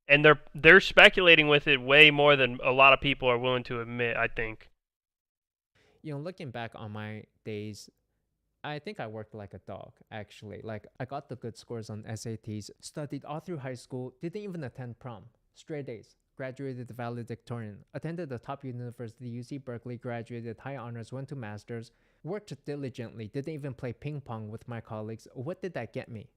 And they're speculating with it way more than a lot of people are willing to admit, I think.
You know, looking back on my days, I think I worked like a dog, actually. Like, I got the good scores on SATs, studied all through high school, didn't even attend prom, straight A's, graduated valedictorian, attended the top university, UC Berkeley, graduated high honors, went to masters, worked diligently, didn't even play ping pong with my colleagues. What did that get me?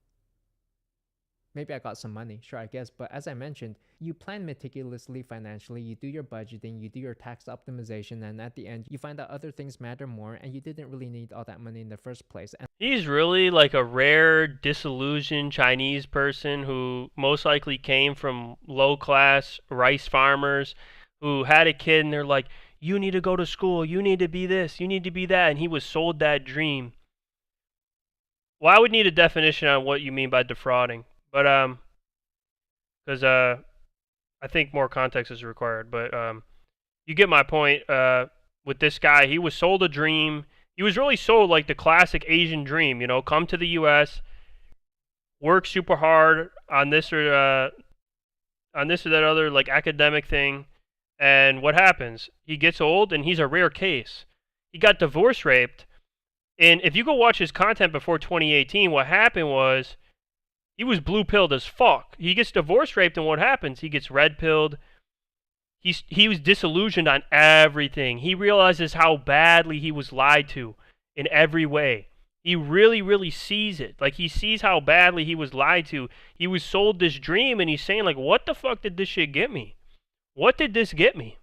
Maybe I got some money, sure, I guess, but as I mentioned, you plan meticulously financially, you do your budgeting, you do your tax optimization, and at the end, you find out other things matter more, and you didn't really need all that money in the first place. And
He's really like a rare, disillusioned Chinese person who most likely came from low-class rice farmers who had a kid, and they're like, you need to go to school, you need to be this, you need to be that, and he was sold that dream. Well, I would need a definition on what you mean by defrauding. But, because I think more context is required. But you get my point. With this guy, he was sold a dream. He was really sold like the classic Asian dream. You know, come to the U.S., work super hard on this or that other like academic thing, and what happens? He gets old, and he's a rare case. He got divorce raped, and if you go watch his content before 2018, what happened was, he was blue-pilled as fuck. He gets divorce raped, and what happens? He gets red-pilled. He was disillusioned on everything. He realizes how badly he was lied to in every way. He really, really sees it. Like, he sees how badly he was lied to. He was sold this dream, and he's saying, like, what the fuck did this shit get me? What did this get me?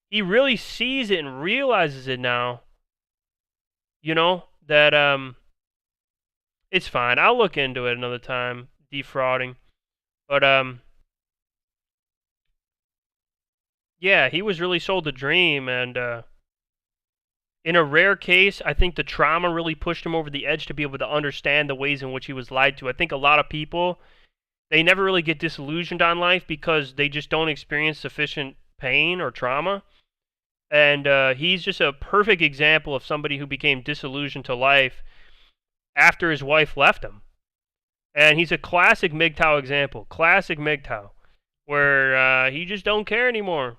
He really sees it and realizes it now. You know, that, it's fine. I'll look into it another time, defrauding. But, yeah, he was really sold a dream, and, in a rare case, I think the trauma really pushed him over the edge to be able to understand the ways in which he was lied to. I think a lot of people, they never really get disillusioned on life because they just don't experience sufficient pain or trauma. And, he's just a perfect example of somebody who became disillusioned to life after his wife left him. And he's a classic MGTOW example. Classic MGTOW. Where he just don't care anymore.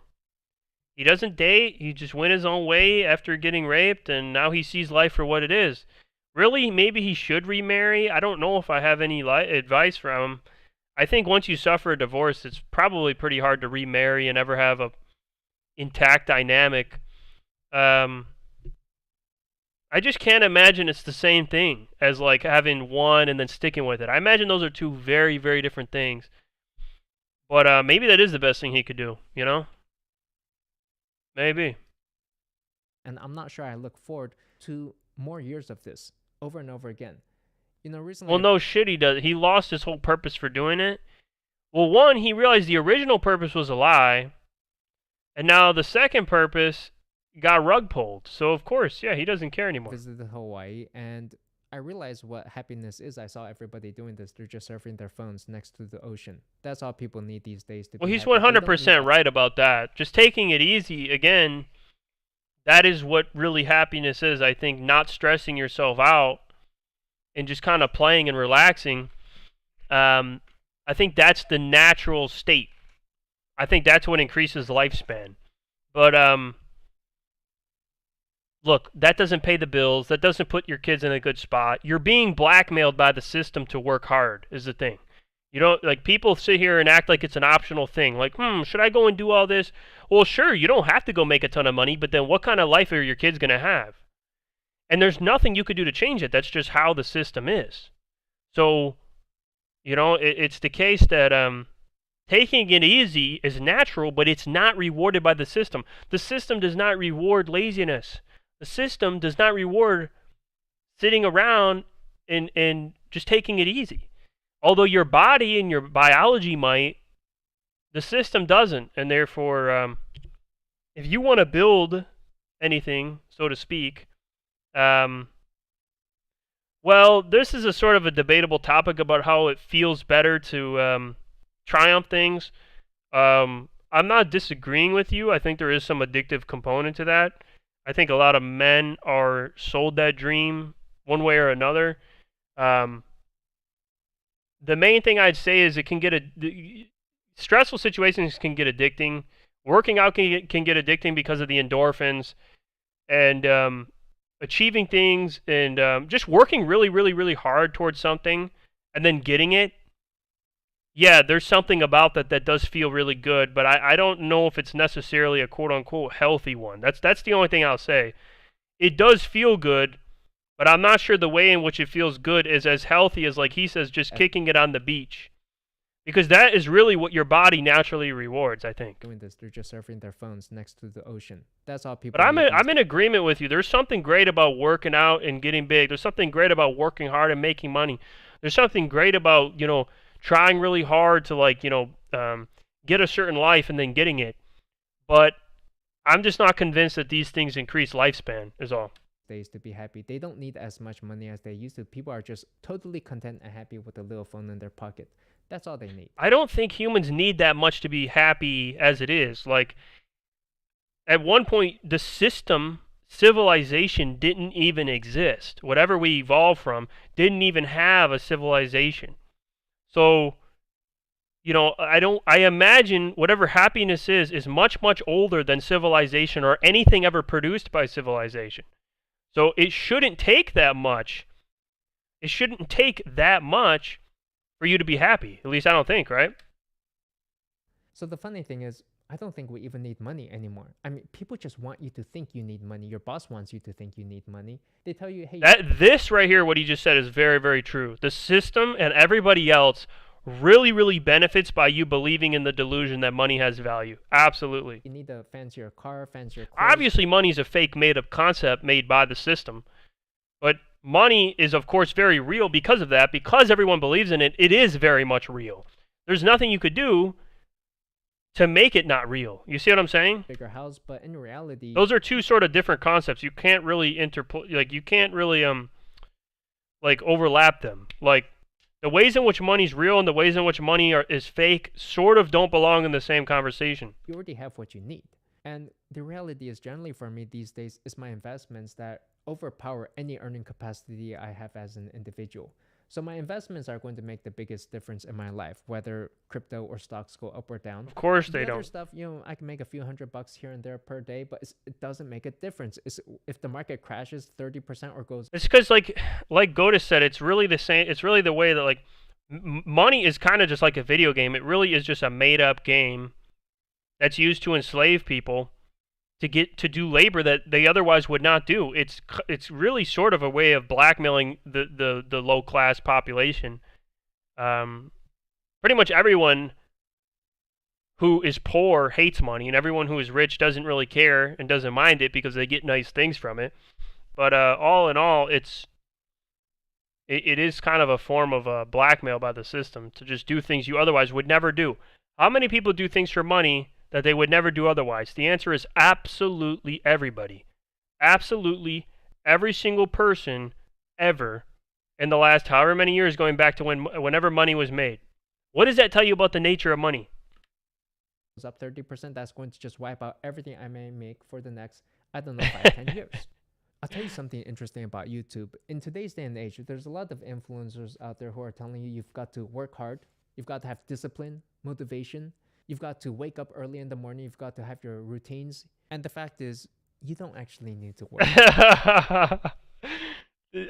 He doesn't date. He just went his own way after getting raped, and now he sees life for what it is. Really, maybe he should remarry. I don't know if I have any advice from him. I think once you suffer a divorce, it's probably pretty hard to remarry and ever have a intact dynamic. I just can't imagine it's the same thing as like having one and then sticking with it. I imagine those are two very, very different things. But maybe that is the best thing he could do, you know? Maybe.
and I'm not sure I look forward to more years of this over and over again. You know, recently.
Well, no shit, he does. He lost his whole purpose for doing it. Well, one, he realized the original purpose was a lie, and now the second purpose got rug pulled. So of course, yeah, he doesn't care anymore.
Visited Hawaii, and I realized what happiness is. I saw everybody doing this. They're just surfing their phones next to the ocean. That's all people need these days to
Well,
be
he's
happy. They don't
100%
need-
right about that. Just taking it easy, again, that is what really happiness is. I think not stressing yourself out and just kind of playing and relaxing. I think that's the natural state. I think that's what increases lifespan. But look, that doesn't pay the bills. That doesn't put your kids in a good spot. You're being blackmailed by the system to work hard is the thing. You don't, like, people sit here and act like it's an optional thing. Like, should I go and do all this? Well, sure, you don't have to go make a ton of money, but then what kind of life are your kids going to have? And there's nothing you could do to change it. That's just how the system is. So, it's the case that taking it easy is natural, but it's not rewarded by the system. The system does not reward laziness. The system does not reward sitting around and just taking it easy. Although your body and your biology might, the system doesn't. And therefore, if you want to build anything, so to speak, well, this is a sort of a debatable topic about how it feels better to triumph things. I'm not disagreeing with you. I think there is some addictive component to that. I think a lot of men are sold that dream one way or another. The main thing I'd say is it can get stressful situations can get addicting. Working out can get addicting because of the endorphins, and achieving things, and just working really, really, really hard towards something and then getting it. Yeah, there's something about that does feel really good, but I don't know if it's necessarily a quote-unquote healthy one. That's the only thing I'll say. It does feel good, but I'm not sure the way in which it feels good is as healthy as, like he says, just kicking it on the beach. Because that is really what your body naturally rewards, I think.
Doing this, they're just surfing their phones next to the ocean. That's all people.
But I'm in agreement with you. There's something great about working out and getting big. There's something great about working hard and making money. There's something great about, trying really hard to get a certain life and then getting it. But I'm just not convinced that these things increase lifespan is all.
Days to be happy. They don't need as much money as they used to. People are just totally content and happy with a little phone in their pocket. That's all they need.
I don't think humans need that much to be happy as it is. Like, at one point, the system, civilization, didn't even exist. Whatever we evolved from didn't even have a civilization. So, I imagine whatever happiness is much, much older than civilization or anything ever produced by civilization. So it shouldn't take that much. It shouldn't take that much for you to be happy. At least I don't think, right?
So the funny thing is, I don't think we even need money anymore. I mean, people just want you to think you need money. Your boss wants you to think you need money. They tell you, hey...
This right here, what he just said, is very, very true. The system and everybody else really, really benefits by you believing in the delusion that money has value. Absolutely.
You need a fancier car, fancier clothes.
Obviously, money is a fake made-up concept made by the system. But money is, of course, very real because of that. Because everyone believes in it, it is very much real. There's nothing you could do to make it not real. You see what I'm saying?
Bigger house, but in reality...
Those are two sort of different concepts. You can't really overlap them. Like, the ways in which money's real and the ways in which money is fake sort of don't belong in the same conversation.
You already have what you need. And the reality is, generally for me these days, is my investments that overpower any earning capacity I have as an individual. So my investments are going to make the biggest difference in my life, whether crypto or stocks go up or down.
Of course they
the
don't.
Other stuff, I can make a few $100 here and there per day, but it doesn't make a difference. If the market crashes 30% or goes...
It's because, like Gotis said, it's really the same. It's really the way that, like, money is kind of just like a video game. It really is just a made-up game that's used to enslave people to get to do labor that they otherwise would not do. It's really sort of a way of blackmailing the low class population. Pretty much everyone who is poor hates money, and everyone who is rich doesn't really care and doesn't mind it because they get nice things from it. But all in all, it is kind of a form of blackmail by the system to just do things you otherwise would never do. How many people do things for money that they would never do otherwise? The answer is absolutely everybody. Absolutely every single person ever in the last however many years, going back to whenever money was made. What does that tell you about the nature of money?
Goes up 30%, that's going to just wipe out everything I may make for the next, 5-10 years. I'll tell you something interesting about YouTube. In today's day and age, there's a lot of influencers out there who are telling you you've got to work hard, You've got to have discipline, motivation. You've got to wake up early in the morning. You've got to have your routines. And the fact is, you don't actually need to work.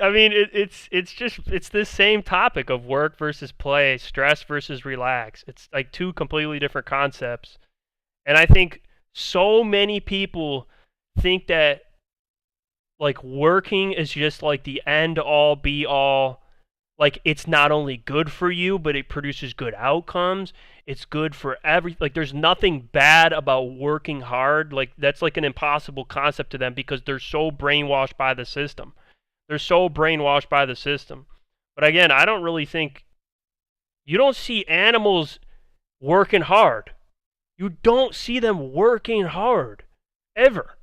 I mean, it's this same topic of work versus play, stress versus relax. It's like two completely different concepts. And I think so many people think that like working is just like the end all be all. Like it's not only good for you, but it produces good outcomes. It's good for like there's nothing bad about working hard. Like that's like an impossible concept to them because they're so brainwashed by the system. They're so brainwashed by the system. But again, I don't really think you don't see animals working hard. You don't see them working hard ever.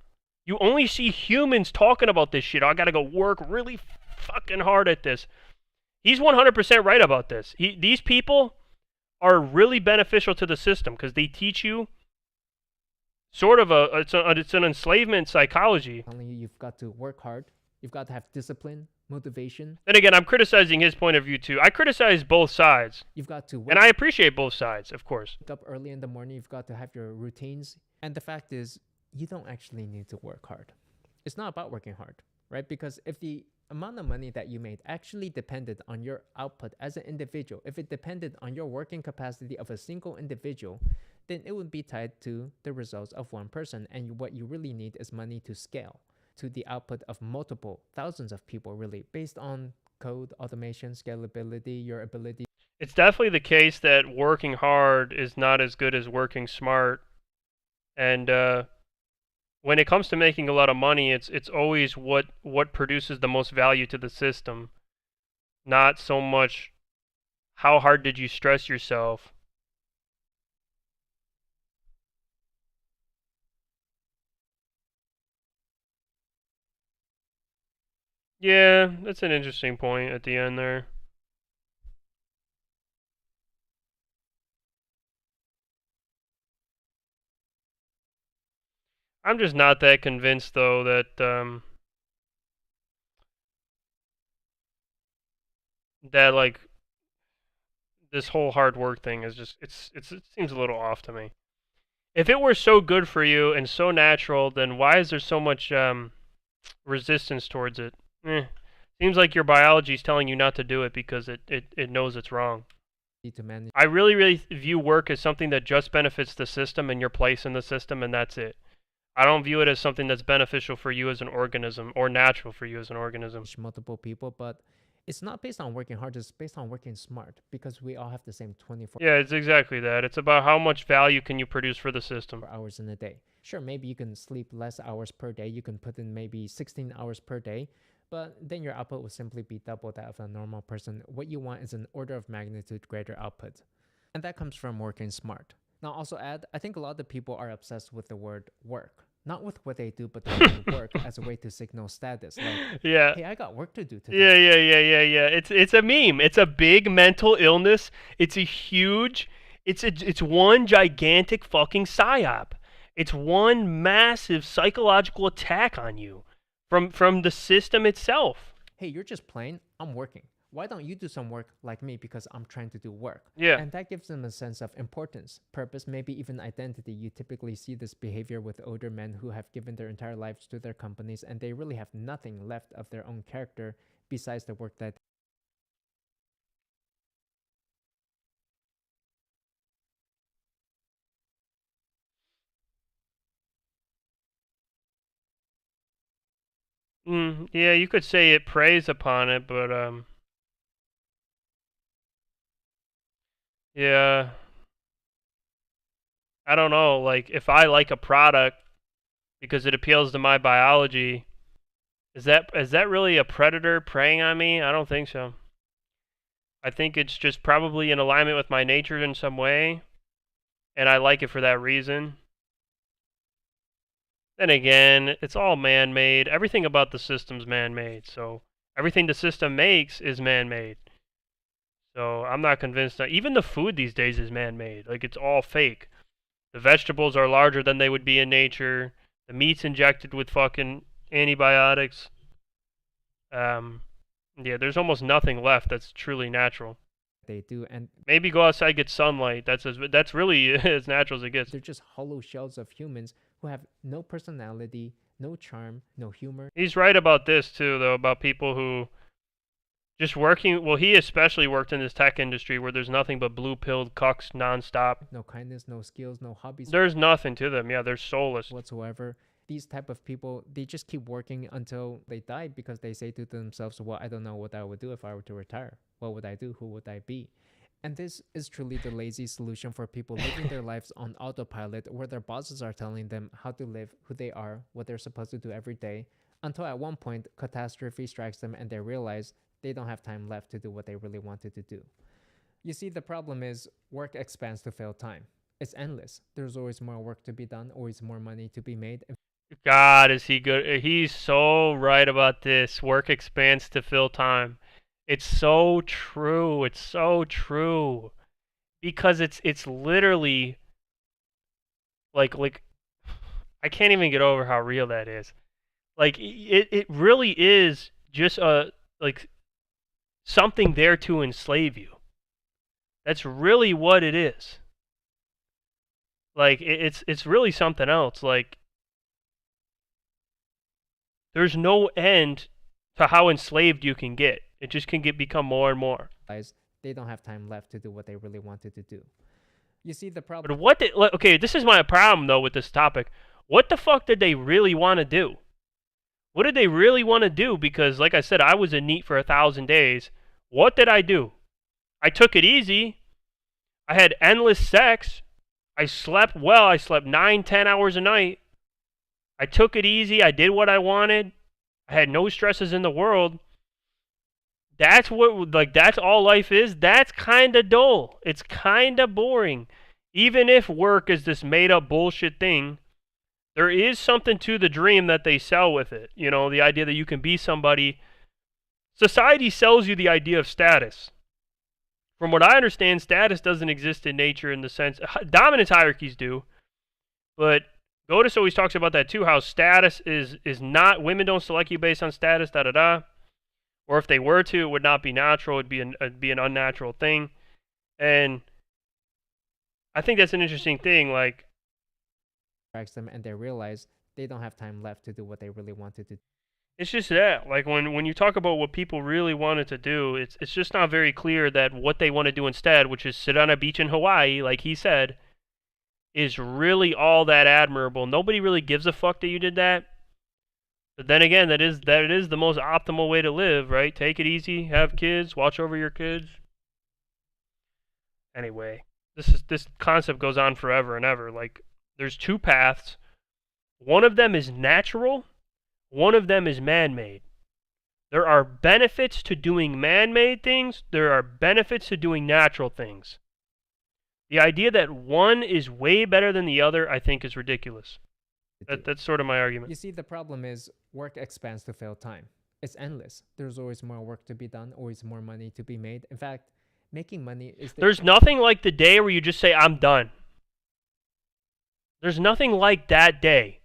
You only see humans talking about this shit. I got to go work really fucking hard at this. He's 100% right about this. These people are really beneficial to the system because they teach you sort of it's an enslavement psychology.
Telling you, you've got to work hard. You've got to have discipline, motivation.
Then again, I'm criticizing his point of view too. I criticize both sides.
You've got to
and I appreciate both sides, of course.
Wake up early in the morning. You've got to have your routines. And the fact is, you don't actually need to work hard. It's not about working hard, right? Because if the amount of money that you made actually depended on your output as an individual, if it depended on your working capacity of a single individual, then it would be tied to the results of one person. And what you really need is money to scale to the output of multiple thousands of people, really, based on code, automation, scalability, your ability.
It's definitely the case that working hard is not as good as working smart. And when it comes to making a lot of money, it's always what produces the most value to the system, not so much how hard did you stress yourself. Yeah, that's an interesting point at the end there. I'm just not that convinced though that that like this whole hard work thing is just it seems a little off to me. If it were so good for you and so natural, then why is there so much resistance towards it? Seems like your biology is telling you not to do it because it knows it's wrong.
To manage.
I really view work as something that just benefits the system and your place in the system, and that's it. I don't view it as something that's beneficial for you as an organism or natural for you as an organism.
Multiple people, but it's not based on working hard, it's based on working smart because we all have the same 24
Yeah, it's exactly that. It's about how much value can you produce for the system.
hours in a day. Sure, maybe you can sleep less hours per day. You can put in maybe 16 hours per day, but then your output will simply be double that of a normal person. What you want is an order of magnitude greater output. And that comes from working smart. Now, also add, I think a lot of people are obsessed with the word work. Not with what they do, but the word work as a way to signal status. Like,
yeah.
Hey, I got work to do today.
Yeah. It's a meme. It's a big mental illness. It's a huge. It's one gigantic fucking psyop. It's one massive psychological attack on you from the system itself.
Hey, you're just playing. I'm working. Why don't you do some work like me because I'm trying to do work?
Yeah.
And that gives them a sense of importance, purpose, maybe even identity. You typically see this behavior with older men who have given their entire lives to their companies and they really have nothing left of their own character besides the work that
Yeah, you could say it preys upon it, but yeah. I don't know, like if I like a product because it appeals to my biology, is that really a predator preying on me? I don't think so. I think it's just probably in alignment with my nature in some way, and I like it for that reason. Then again, it's all man-made. Everything about the system's man-made, so everything the system makes is man-made. So I'm not convinced that even the food these days is man-made. Like it's all fake. The vegetables are larger than they would be in nature. The meat's injected with fucking antibiotics. Yeah, there's almost nothing left that's truly natural.
they do, and
Maybe go outside, get sunlight. That's really as natural as it gets.
they're just hollow shells of humans who have no personality, no charm, no humor,
He's right about this too, though, about people who just working. Well, he especially worked in this tech industry where there's nothing but blue-pilled cucks nonstop.
no kindness, no skills, no hobbies
There's nothing to them. Yeah, they're soulless.
whatsoever. These type of people, they just keep working until they die because they say to themselves, well, I don't know what I would do if I were to retire. What would I do? Who would I be? And this is truly the lazy solution for people living their lives on autopilot, where their bosses are telling them how to live, who they are, what they're supposed to do every day, until at one point catastrophe strikes them and they realize they don't have time left to do what they really wanted to do. You see, the problem is work expands to fill time. It's endless. There's always more work to be done, always more money to be made.
God, is he good? He's so right about this. Work expands to fill time. It's so true. It's so true. Because it's literally like I can't even get over how real that is. Like it really is just like something there to enslave you. That's really what it is. Like it's really something else. Like there's no end to how enslaved you can get. It just can become more and more.
They don't have time left to do what they really wanted to do. You see, the
But
problem
okay, this is my problem though with this topic. What the fuck did they really want to do? What did they really want to do? Because like I said, I was in NEET for 1,000 days. What did I do? I took it easy. I had endless sex. I slept well. I slept 9, 10 hours a night. I took it easy. I did what I wanted. I had no stresses in the world. That's that's all life is. That's kind of dull. It's kind of boring. Even if work is this made up bullshit thing, there is something to the dream that they sell with it. You know, the idea that you can be somebody. Society sells you the idea of status. From what I understand, status doesn't exist in nature in the sense, dominance hierarchies do, but Godus always talks about that too, how status is not, women don't select you based on status, da-da-da. Or if they were to, it would not be natural. It'd be an unnatural thing. And I think that's an interesting thing. Like,
strikes them and they realize they don't have time left to do what they really wanted to do.
it's just that. Like, when you talk about what people really wanted to do, it's just not very clear that what they want to do instead, which is sit on a beach in Hawaii, like he said, is really all that admirable. Nobody really gives a fuck that you did that. But then again, that is the most optimal way to live, right? Take it easy, have kids, watch over your kids. Anyway, this concept goes on forever and ever. Like, there's two paths. One of them is natural, one of them is man-made. There are benefits to doing man-made things, there are benefits to doing natural things. The idea that one is way better than the other, I think, is ridiculous. That's sort of my argument.
You see, the problem is work expands to fill time. It's endless. There's always more work to be done, always more money to be made. In fact, making money is
There's nothing like the day where you just say, I'm done. There's nothing like that day.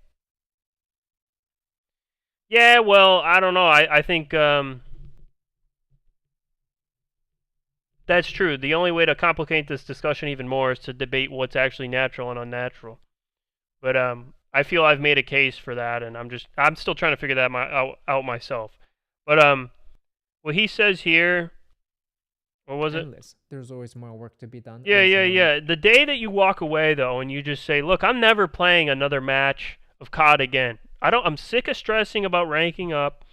Yeah, well, I don't know. I think that's true. The only way to complicate this discussion even more is to debate what's actually natural and unnatural. But I feel I've made a case for that, and I'm still trying to figure that out myself. But what he says here, what was it?
endless. There's always more work to be done.
Yeah. The day that you walk away though, and you just say, "Look, I'm never playing another match of COD again. I'm sick of stressing about ranking up.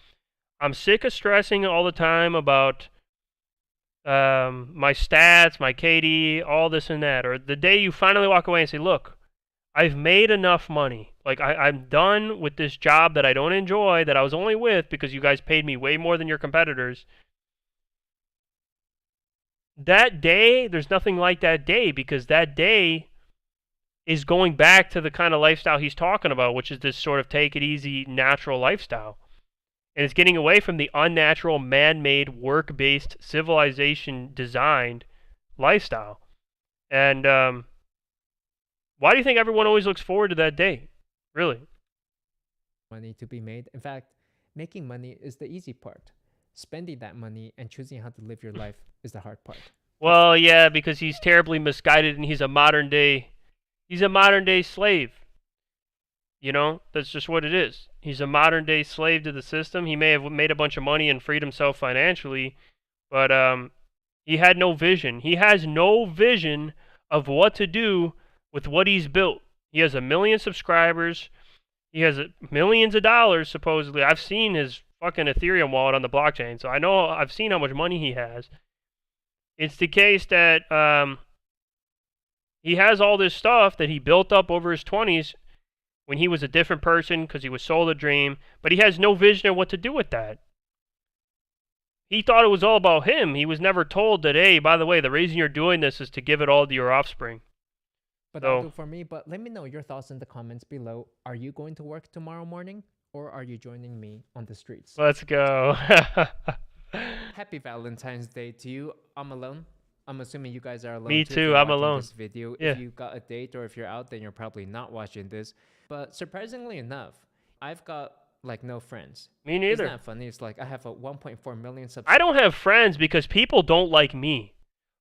I'm sick of stressing all the time about my stats, my KD, all this and that." Or the day you finally walk away and say, "Look, I've made enough money. Like, I'm done with this job that I don't enjoy, that I was only with because you guys paid me way more than your competitors." That day, there's nothing like that day, because that day is going back to the kind of lifestyle he's talking about, which is this sort of take it easy, natural lifestyle. And it's getting away from the unnatural, man-made, work-based, civilization-designed lifestyle. And why do you think everyone always looks forward to that day? Really?
Money to be made. In fact, making money is the easy part. Spending that money and choosing how to live your life is the hard part.
Well, yeah, because he's terribly misguided and he's a modern day slave. You know, that's just what it is. He's a modern day slave to the system. He may have made a bunch of money and freed himself financially, but he had no vision. He has no vision of what to do with what he's built. He has 1 million subscribers. He has millions of dollars, supposedly. I've seen his fucking Ethereum wallet on the blockchain, so I've seen how much money he has. It's the case that he has all this stuff that he built up over his 20s when he was a different person because he was sold a dream, but he has no vision of what to do with that. He thought it was all about him. He was never told that, hey, by the way, the reason you're doing this is to give it all to your offspring.
But that'll do for me. But let me know your thoughts in the comments below. Are you going to work tomorrow morning, or are you joining me on the streets?
Let's go.
Happy Valentine's Day to you. I'm alone. I'm assuming you guys are alone.
Me
too,
too,
if you're
I'm
watching
alone.
This video.
Yeah.
If you got a date or if you're out, then you're probably not watching this. But surprisingly enough, I've got like no friends.
Me neither.
Isn't that funny? It's like I have a 1.4 million subscribers.
I don't have friends because people don't like me.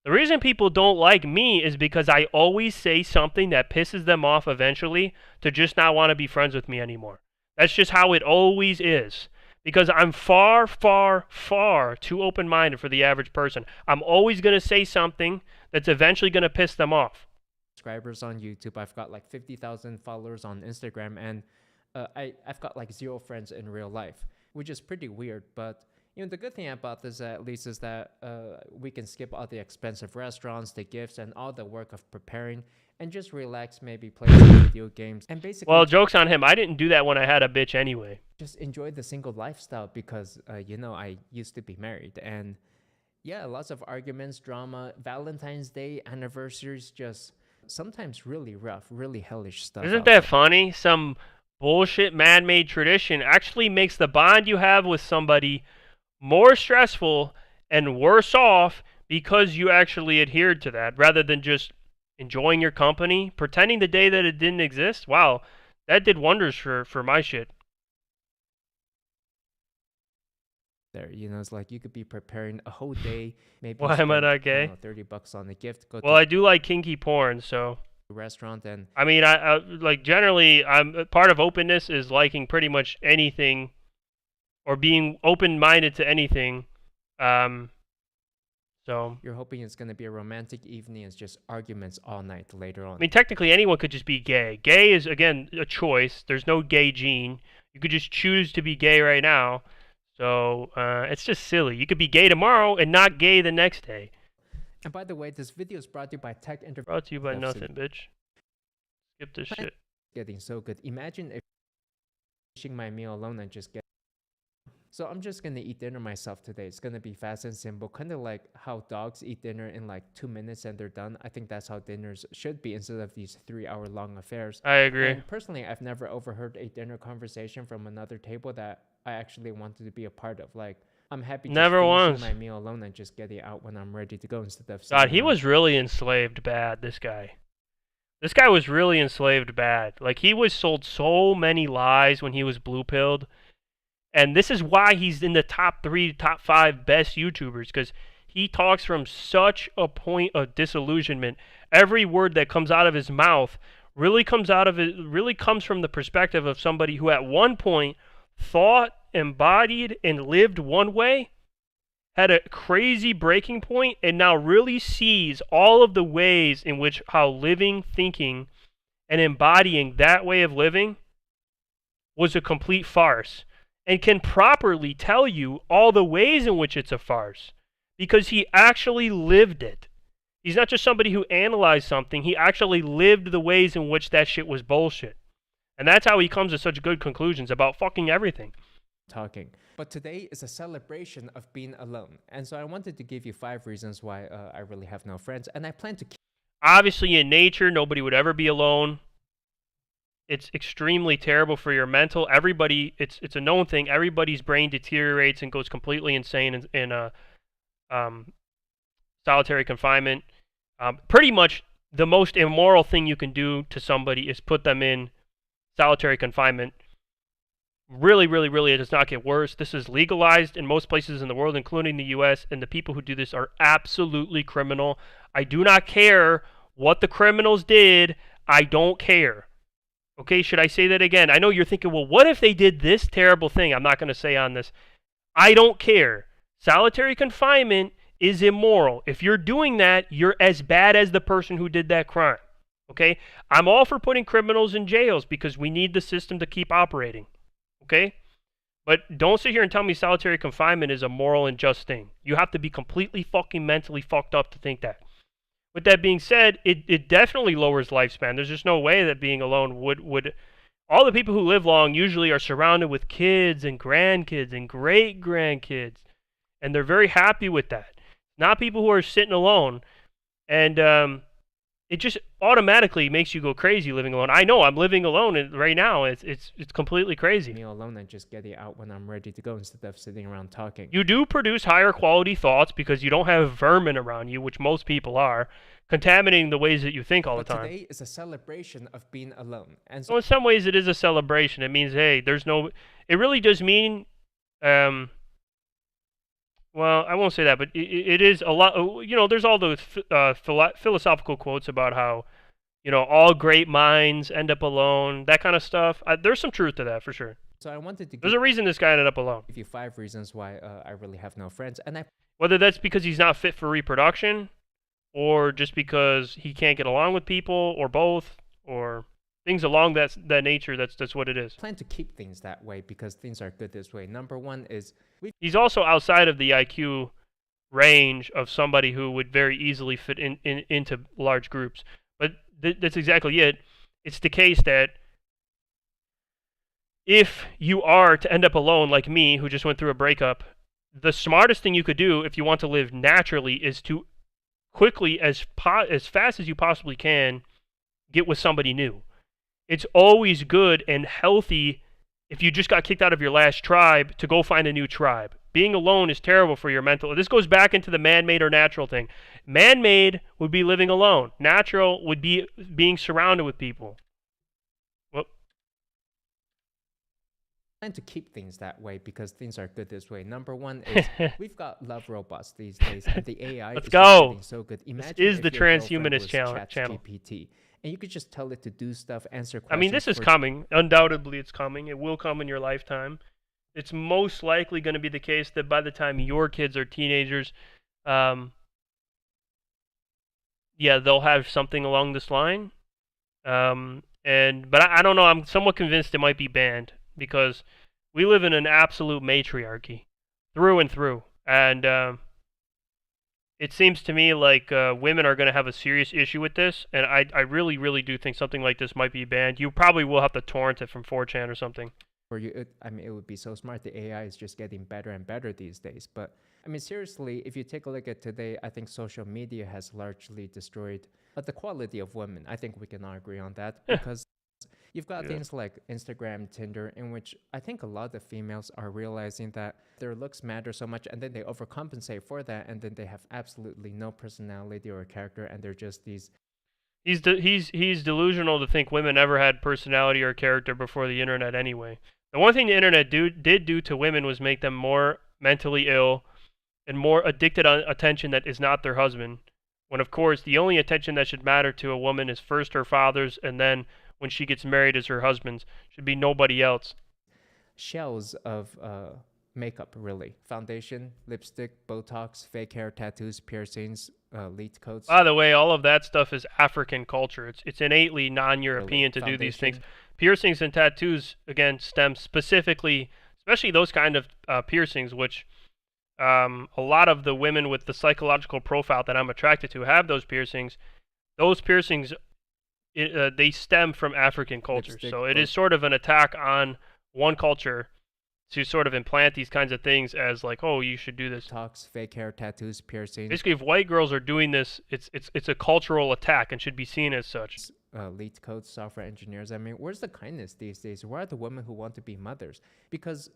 The reason people don't like me is because I always say something that pisses them off eventually to just not want to be friends with me anymore. That's just how it always is. Because I'm far, far, far too open-minded for the average person. I'm always going to say something that's eventually going to piss them off.
Subscribers on YouTube. I've got like 50,000 followers on Instagram, and I've got like 0 friends in real life, which is pretty weird. But you know, the good thing about this at least is that we can skip all the expensive restaurants, the gifts, and all the work of preparing, and just relax, maybe play some video games, and basically.
Well, joke's on him. I didn't do that when I had a bitch anyway.
Just enjoy the single lifestyle because you know, I used to be married, and yeah, lots of arguments, drama, Valentine's Day, anniversaries, just sometimes really rough, really hellish stuff.
Isn't that funny? Some bullshit man-made tradition actually makes the bond you have with somebody more stressful and worse off because you actually adhered to that rather than just enjoying your company, pretending the day that it didn't exist. Wow, that did wonders for my shit.
There, you know, it's like you could be preparing a whole day, maybe
Why am I not gay?
$30 on a gift, go
Well,
to
I do like kinky porn, so
a restaurant, and
I mean, I like generally, I'm part of openness is liking pretty much anything or being open-minded to anything. So
you're hoping it's going to be a romantic evening. It's just arguments all night later on.
I mean, technically, anyone could just be gay. Gay is, again, a choice. There's no gay gene. You could just choose to be gay right now. So it's just silly. You could be gay tomorrow and not gay the next day.
And by the way, this video is brought to you by Tech Interview.
Brought to you by nothing, bitch. Skip this shit.
Getting so good. Imagine if finishing my meal alone and just get. So I'm just gonna eat dinner myself today. It's gonna be fast and simple, kind of like how dogs eat dinner in like 2 minutes and they're done. I think that's how dinners should be instead of these 3-hour-long affairs.
I agree.
And personally, I've never overheard a dinner conversation from another table that I actually wanted to be a part of. Like, I'm happy just finishing my meal alone and just getting out when I'm ready to go instead of.
God, he was really enslaved bad. This guy. This guy was really enslaved bad. Like, he was sold so many lies when he was blue-pilled. And this is why he's in the top 3, top 5 best YouTubers, because he talks from such a point of disillusionment. Every word that comes out of his mouth really comes from the perspective of somebody who at one point thought, embodied, and lived one way, had a crazy breaking point, and now really sees all of the ways in which how living, thinking, and embodying that way of living was a complete farce. And can properly tell you all the ways in which it's a farce. Because he actually lived it. He's not just somebody who analyzed something. He actually lived the ways in which that shit was bullshit. And that's how he comes to such good conclusions about fucking everything.
Talking. But today is a celebration of being alone. And so I wanted to give you 5 reasons why I really have no friends. And I plan to keep.
Obviously, in nature, nobody would ever be alone. It's extremely terrible for your mental. Everybody, it's a known thing. Everybody's brain deteriorates and goes completely insane in solitary confinement. Pretty much the most immoral thing you can do to somebody is put them in solitary confinement. Really, really, really, it does not get worse. This is legalized in most places in the world, including the U.S., and the people who do this are absolutely criminal. I do not care what the criminals did. I don't care. Okay, should I say that again? I know you're thinking, well, what if they did this terrible thing? I'm not going to say on this. I don't care. Solitary confinement is immoral. If you're doing that, you're as bad as the person who did that crime. Okay? I'm all for putting criminals in jails because we need the system to keep operating. Okay? But don't sit here and tell me solitary confinement is a moral and just thing. You have to be completely fucking mentally fucked up to think that. With that being said, it definitely lowers lifespan. There's just no way that being alone would all the people who live long usually are surrounded with kids and grandkids and great grandkids, and they're very happy with that. Not people who are sitting alone, and it just automatically makes you go crazy living alone. I know I'm living alone right now. It's completely crazy.
Me alone and just getting out when I'm ready to go instead of sitting around talking.
You do produce higher quality thoughts because you don't have vermin around you, which most people are, contaminating the ways that you think all the time.
Today is a celebration of being alone, and
So in some ways, it is a celebration. It means, hey, there's no. It really does mean. Well, I won't say that, but it is a lot. There's all those philosophical quotes about how, all great minds end up alone. That kind of stuff. There's some truth to that for sure.
So I wanted to
There's a reason this guy ended up alone.
give you 5 reasons why I really have no friends, and I
Whether that's because he's not fit for reproduction, or just because he can't get along with people, or both, or things along that nature. That's what it is.
plan to keep things that way because things are good this way. Number one is
He's also outside of the IQ range of somebody who would very easily fit into large groups. But that's exactly it. It's the case that if you are to end up alone like me, who just went through a breakup, the smartest thing you could do if you want to live naturally is to quickly, as fast as you possibly can, get with somebody new. It's always good and healthy if you just got kicked out of your last tribe to go find a new tribe. Being alone is terrible for your mental. This goes back into the man-made or natural thing. Man-made would be living alone. Natural would be being surrounded with people.
plan to keep things that way because things are good this way. Number one is we've got love robots these days, and the AI
Let's
is
go.
getting so good. Imagine
is
if
the
your girlfriend
transhumanist
was
channel.
ChatGPT, and you could just tell it to do stuff, answer questions.
I mean, this is
for-
coming. Undoubtedly, it's coming. It will come in your lifetime. It's most likely going to be the case that by the time your kids are teenagers, they'll have something along this line. But I don't know. I'm somewhat convinced it might be banned because we live in an absolute matriarchy, through and through, and it seems to me like women are going to have a serious issue with this, and I really, really do think something like this might be banned. You probably will have to torrent it from 4chan or something.
For you, it would be so smart. The AI is just getting better and better these days. But I mean, seriously, if you take a look at today, I think social media has largely destroyed the quality of women. I think we can all agree on that because you've got things like Instagram, Tinder, in which I think a lot of females are realizing that their looks matter so much, and then they overcompensate for that, and then they have absolutely no personality or character, and they're just these.
He's delusional to think women ever had personality or character before the internet anyway. The one thing the internet did do to women was make them more mentally ill and more addicted on attention that is not their husband. When, of course, the only attention that should matter to a woman is first her father's, and then when she gets married is her husband's. Should be nobody else.
Shells of makeup, really. Foundation, lipstick, Botox, fake hair, tattoos, piercings, lead coats.
By the way, all of that stuff is African culture. It's innately non-European to do these things. Piercings and tattoos, again, stem specifically, especially those kind of piercings, which a lot of the women with the psychological profile that I'm attracted to have those piercings. Those piercings, they stem from African culture.
Lipstick,
So it is sort of an attack on one culture to sort of implant these kinds of things as like, oh, you should do this.
Botox, fake hair, tattoos, piercings.
Basically, if white girls are doing this, it's a cultural attack and should be seen as such.
Lead codes, software engineers. I mean, where's the kindness these days? Where are the women who want to be mothers? Because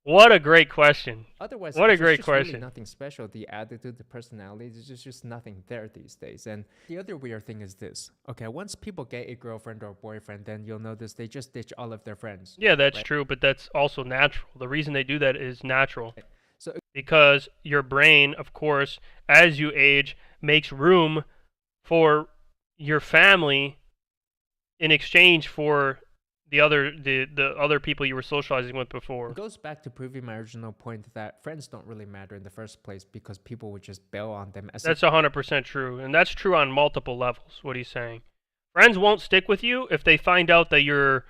What a great question.
Otherwise,
What a
it's
great
just really
question.
nothing special. The attitude, the personality, there's just nothing there these days. And the other weird thing is this. Okay, once people get a girlfriend or boyfriend, then you'll notice they just ditch all of their friends.
Yeah, that's
right?
true, but that's also natural. The reason they do that is natural.
So
Because your brain, of course, as you age, makes room for your family in exchange for the other people you were socializing with before.
it goes back to proving my original point that friends don't really matter in the first place because people would just bail on them.
That's 100% true, and that's true on multiple levels. What he's saying, friends won't stick with you if they find out that you're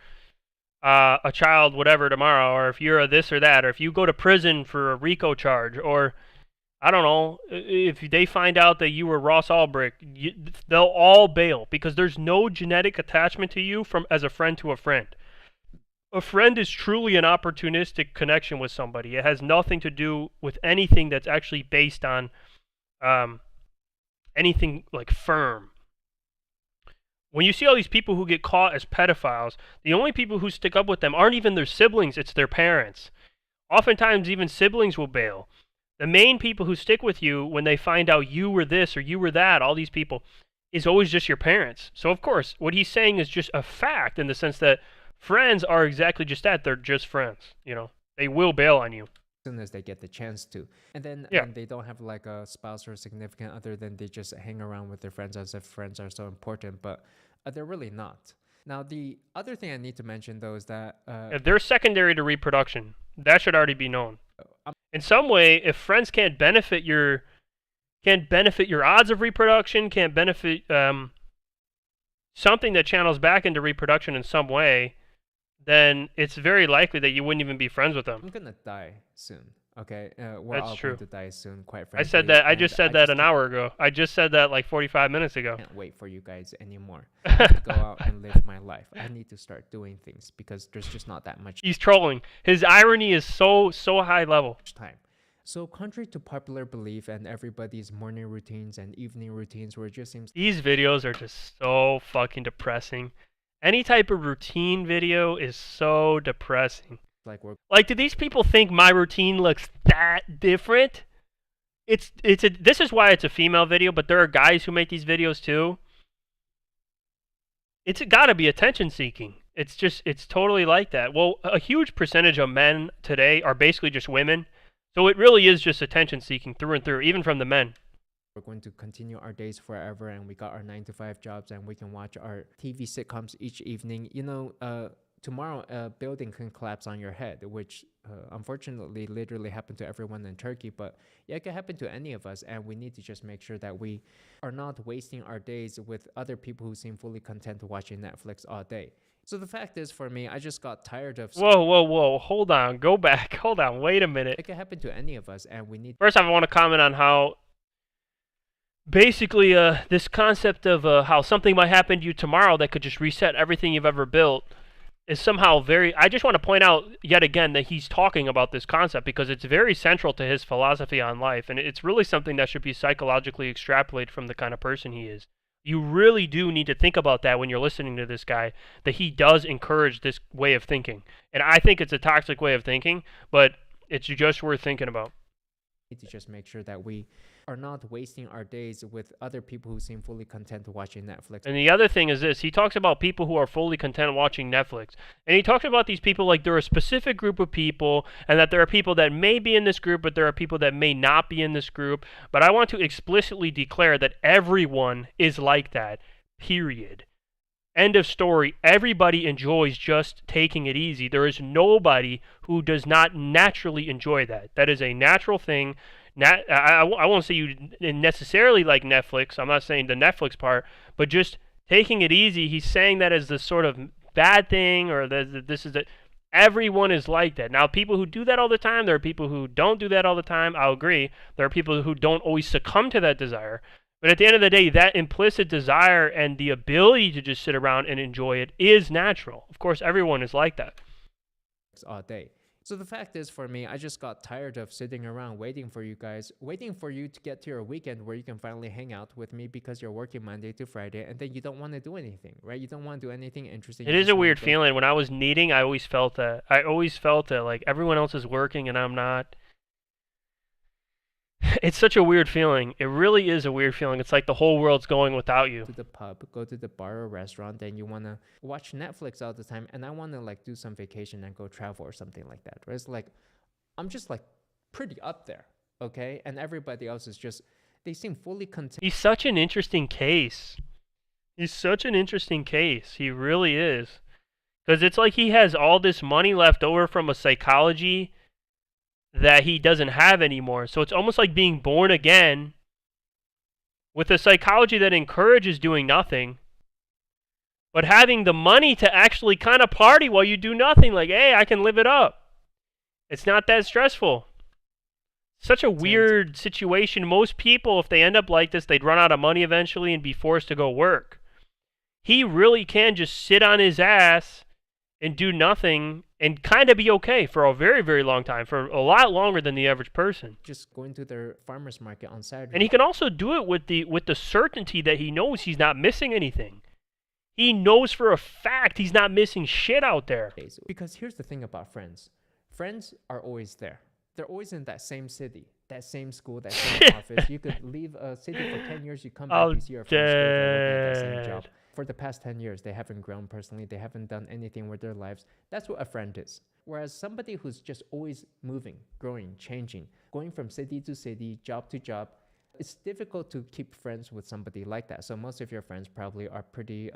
a child, whatever, tomorrow, or if you're a this or that, or if you go to prison for a RICO charge, or I don't know, if they find out that you were Ross Ulbricht, they'll all bail because there's no genetic attachment to you from as a friend to a friend. A friend is truly an opportunistic connection with somebody. It has nothing to do with anything that's actually based on anything like firm. When you see all these people who get caught as pedophiles, the only people who stick up with them aren't even their siblings, it's their parents. Oftentimes, even siblings will bail. The main people who stick with you when they find out you were this or you were that, all these people, is always just your parents. So, of course, what he's saying is just a fact in the sense that friends are exactly just that. They're just friends. You know, they will bail on you.
soon as they get the chance to. And then
Yeah.
they don't have like a spouse or significant other, then they just hang around with their friends as if friends are so important, but they're really not. Now, the other thing I need to mention though is that
If they're secondary to reproduction, that should already be known.
I'm
In some way, if friends can't benefit your odds of reproduction, can't benefit something that channels back into reproduction in some way, then it's very likely that you wouldn't even be friends with them.
gonna die soon. Okay, we're
That's
all
true.
going to die soon. Quite
I
frankly.
said that. I
and
just said that an
can't-
hour ago. I just said that like 45 minutes ago.
Can't wait for you guys anymore. I need to go out and live my life. I need to start doing things because there's just not that much
He's trolling. His irony is so high level.
time. So, contrary to popular belief and everybody's morning routines and evening routines, where it just seems
These videos are just so fucking depressing. Any type of routine video is so depressing.
like we're
Like, do these people think my routine looks that different? This is why it's a female video, but there are guys who make these videos too. It's got to be attention seeking. It's totally like that. Well, a huge percentage of men today are basically just women. So it really is just attention seeking through and through, even from the men.
we're going to continue our days forever, and we got our 9 to 5 jobs, and we can watch our TV sitcoms each evening. Tomorrow a building can collapse on your head, which unfortunately literally happened to everyone in Turkey, but yeah, it can happen to any of us, and we need to just make sure that we are not wasting our days with other people who seem fully content watching Netflix all day. So the fact is, for me, I just got tired of
Whoa. Hold on. Go back. Hold on. Wait a minute.
it can happen to any of us, and we need
First, I want to comment on how basically this concept of how something might happen to you tomorrow that could just reset everything you've ever built is somehow very. I just want to point out yet again that he's talking about this concept because it's very central to his philosophy on life, and it's really something that should be psychologically extrapolated from the kind of person he is. You really do need to think about that when you're listening to this guy, that he does encourage this way of thinking. And I think it's a toxic way of thinking, but it's just worth thinking about.
to just make sure that we are not wasting our days with other people who seem fully content watching Netflix.
And the other thing is this, he talks about people who are fully content watching Netflix. And he talks about these people like they're a specific group of people, and that there are people that may be in this group, but there are people that may not be in this group. But I want to explicitly declare that everyone is like that, period. End of story. Everybody enjoys just taking it easy. There is nobody who does not naturally enjoy that. That is a natural thing. I won't say you necessarily like Netflix. I'm not saying the Netflix part, but just taking it easy. He's saying that as the sort of bad thing, or this is that. Everyone is like that. Now, people who do that all the time, there are people who don't do that all the time. I'll agree. There are people who don't always succumb to that desire. But at the end of the day, that implicit desire and the ability to just sit around and enjoy it is natural. Of course, everyone is like that.
All day. So the fact is, for me, I just got tired of sitting around waiting for you guys, waiting for you to get to your weekend where you can finally hang out with me because you're working Monday to Friday, and then you don't want to do anything, right? You don't want to do anything interesting.
It
You
is
just
a
wanna
weird
go.
feeling. When I was needing, I always felt that. I always felt that like everyone else is working and I'm not. It's such a weird feeling. It really is a weird feeling. It's like the whole world's going without you.
To the pub, go to the bar or restaurant, then you want to watch Netflix all the time, and I want to like do some vacation and go travel or something like that. Right? It's like I'm just like pretty up there, okay? And everybody else is just they seem fully content.
He's such an interesting case. He's such an interesting case. He really is. Because it's like he has all this money left over from a psychology that he doesn't have anymore. So it's almost like being born again with a psychology that encourages doing nothing, but having the money to actually kind of party while you do nothing. Like, hey, I can live it up. It's not that stressful. Such a weird situation. Most people, if they end up like this, they'd run out of money eventually and be forced to go work. He really can just sit on his ass and do nothing and kind of be okay for a very, very long time, for a lot longer than the average person.
Just going to their farmer's market on Saturday.
And he can also do it with the certainty that he knows he's not missing anything. He knows for a fact he's not missing shit out there.
Because here's the thing about friends. Friends are always there. They're always in that same city, that same school, that same office. You could leave a city for 10 years, you come back, you see your friends still working at that same job. For the past 10 years, they haven't grown personally. They haven't done anything with their lives. That's what a friend is. Whereas somebody who's just always moving, growing, changing, going from city to city, job to job, it's difficult to keep friends with somebody like that. So most of your friends probably are pretty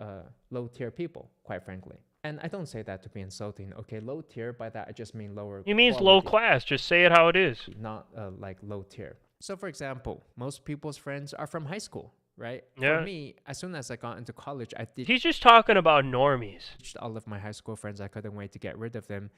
low-tier people, quite frankly. And I don't say that to be insulting. Okay, low tier, by that I just mean lower
He means
quality,
low class. Just say it how it is.
not like low tier. So for example, most people's friends are from high school, right?
Yeah.
For me, as soon as I got into college, I
He's just talking about normies.
ditched all of my high school friends. I couldn't wait to get rid of them.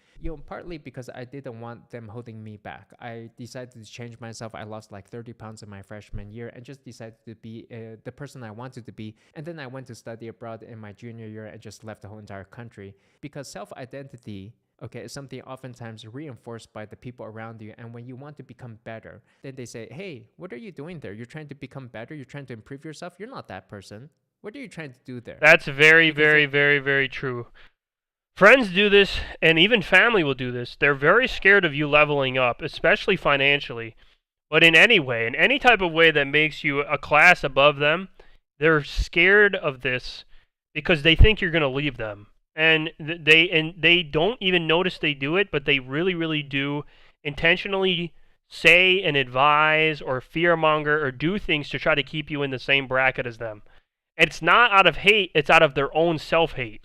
Partly because I didn't want them holding me back. I decided to change myself. I lost like 30 pounds in my freshman year and just decided to be the person I wanted to be. And then I went to study abroad in my junior year and just left the whole entire country. Because self-identity, okay, is something oftentimes reinforced by the people around you. And when you want to become better, then they say, hey, what are you doing there? You're trying to become better? You're trying to improve yourself? You're not that person. What are you trying to do there?
That's very, very, very, very true. Friends do this, and even family will do this. They're very scared of you leveling up, especially financially. But in any way, in any type of way that makes you a class above them, they're scared of this because they think you're going to leave them. And they don't even notice they do it, but they really, really do intentionally say and advise or fearmonger or do things to try to keep you in the same bracket as them. And it's not out of hate, it's out of their own self-hate.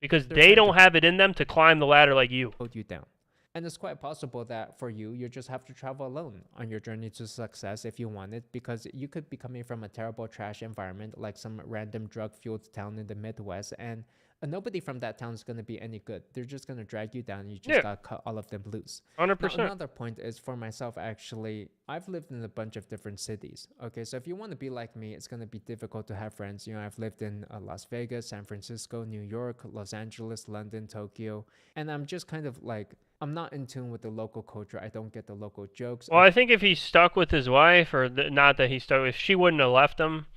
Because they don't have it in them to climb the ladder like you.
Hold you down. And it's quite possible that for you, you just have to travel alone on your journey to success if you want it, because you could be coming from a terrible trash environment like some random drug-fueled town in the Midwest, and nobody from that town is going to be any good. They're just going to drag you down. You just got to cut all of them loose.
100%.
Now, another point is for myself, actually, I've lived in a bunch of different cities. Okay, so if you want to be like me, it's going to be difficult to have friends. I've lived in Las Vegas, San Francisco, New York, Los Angeles, London, Tokyo. And I'm just kind of like, I'm not in tune with the local culture. I don't get the local jokes.
Well, I think if he stuck with his wife, or not that he stuck, if she wouldn't have left him,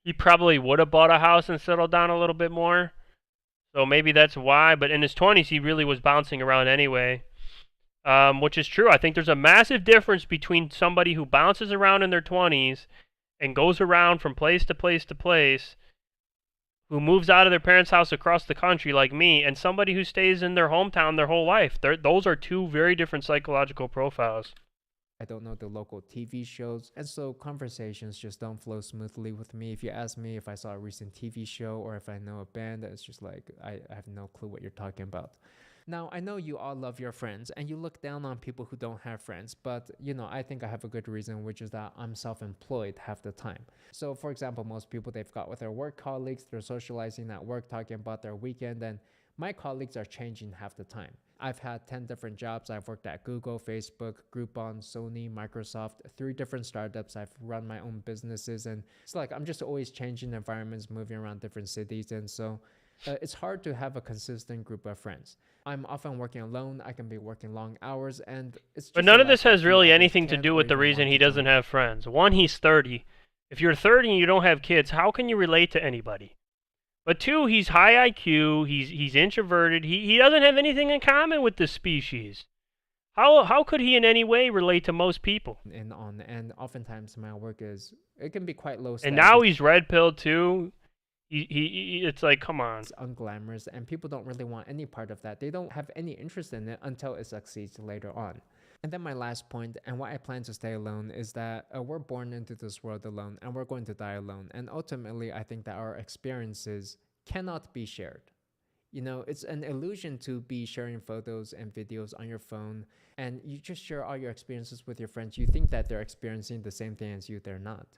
he probably would have bought a house and settled down a little bit more. So maybe that's why. But in his 20s, he really was bouncing around anyway, which is true. I think there's a massive difference between somebody who bounces around in their 20s and goes around from place to place to place, who moves out of their parents' house across the country like me, and somebody who stays in their hometown their whole life. Those are two very different psychological profiles.
I don't know the local TV shows, and so conversations just don't flow smoothly with me. If you ask me if I saw a recent TV show or if I know a band, it's just like, I have no clue what you're talking about. Now, I know you all love your friends and you look down on people who don't have friends, but I think I have a good reason, which is that I'm self-employed half the time. So for example, most people they've got with their work colleagues, they're socializing at work, talking about their weekend, and my colleagues are changing half the time. I've had 10 different jobs. I've worked at Google, Facebook, Groupon, Sony, Microsoft, 3 different startups. I've run my own businesses, and it's like I'm just always changing environments, moving around different cities, and so It's hard to have a consistent group of friends. I'm often working alone. I can be working long hours, and it's
But
just a
none of
life
this
that
has
few
really
others
anything to
can
do
or
with the
even
reason
want
he
to
doesn't
join.
have friends. One, he's 30. If you're 30 and you don't have kids, how can you relate to anybody? But two, he's high IQ. He's introverted. He doesn't have anything in common with this species. How could he in any way relate to most people?
And oftentimes my work is it can be quite low
And
status.
now he's red pilled too. It's like, come on.
It's unglamorous, and people don't really want any part of that. They don't have any interest in it until it succeeds later on. And then my last point, and why I plan to stay alone, is that we're born into this world alone, and we're going to die alone. And ultimately, I think that our experiences cannot be shared. You know, it's an illusion to be sharing photos and videos on your phone, and you just share all your experiences with your friends. You think that they're experiencing the same thing as you, they're not.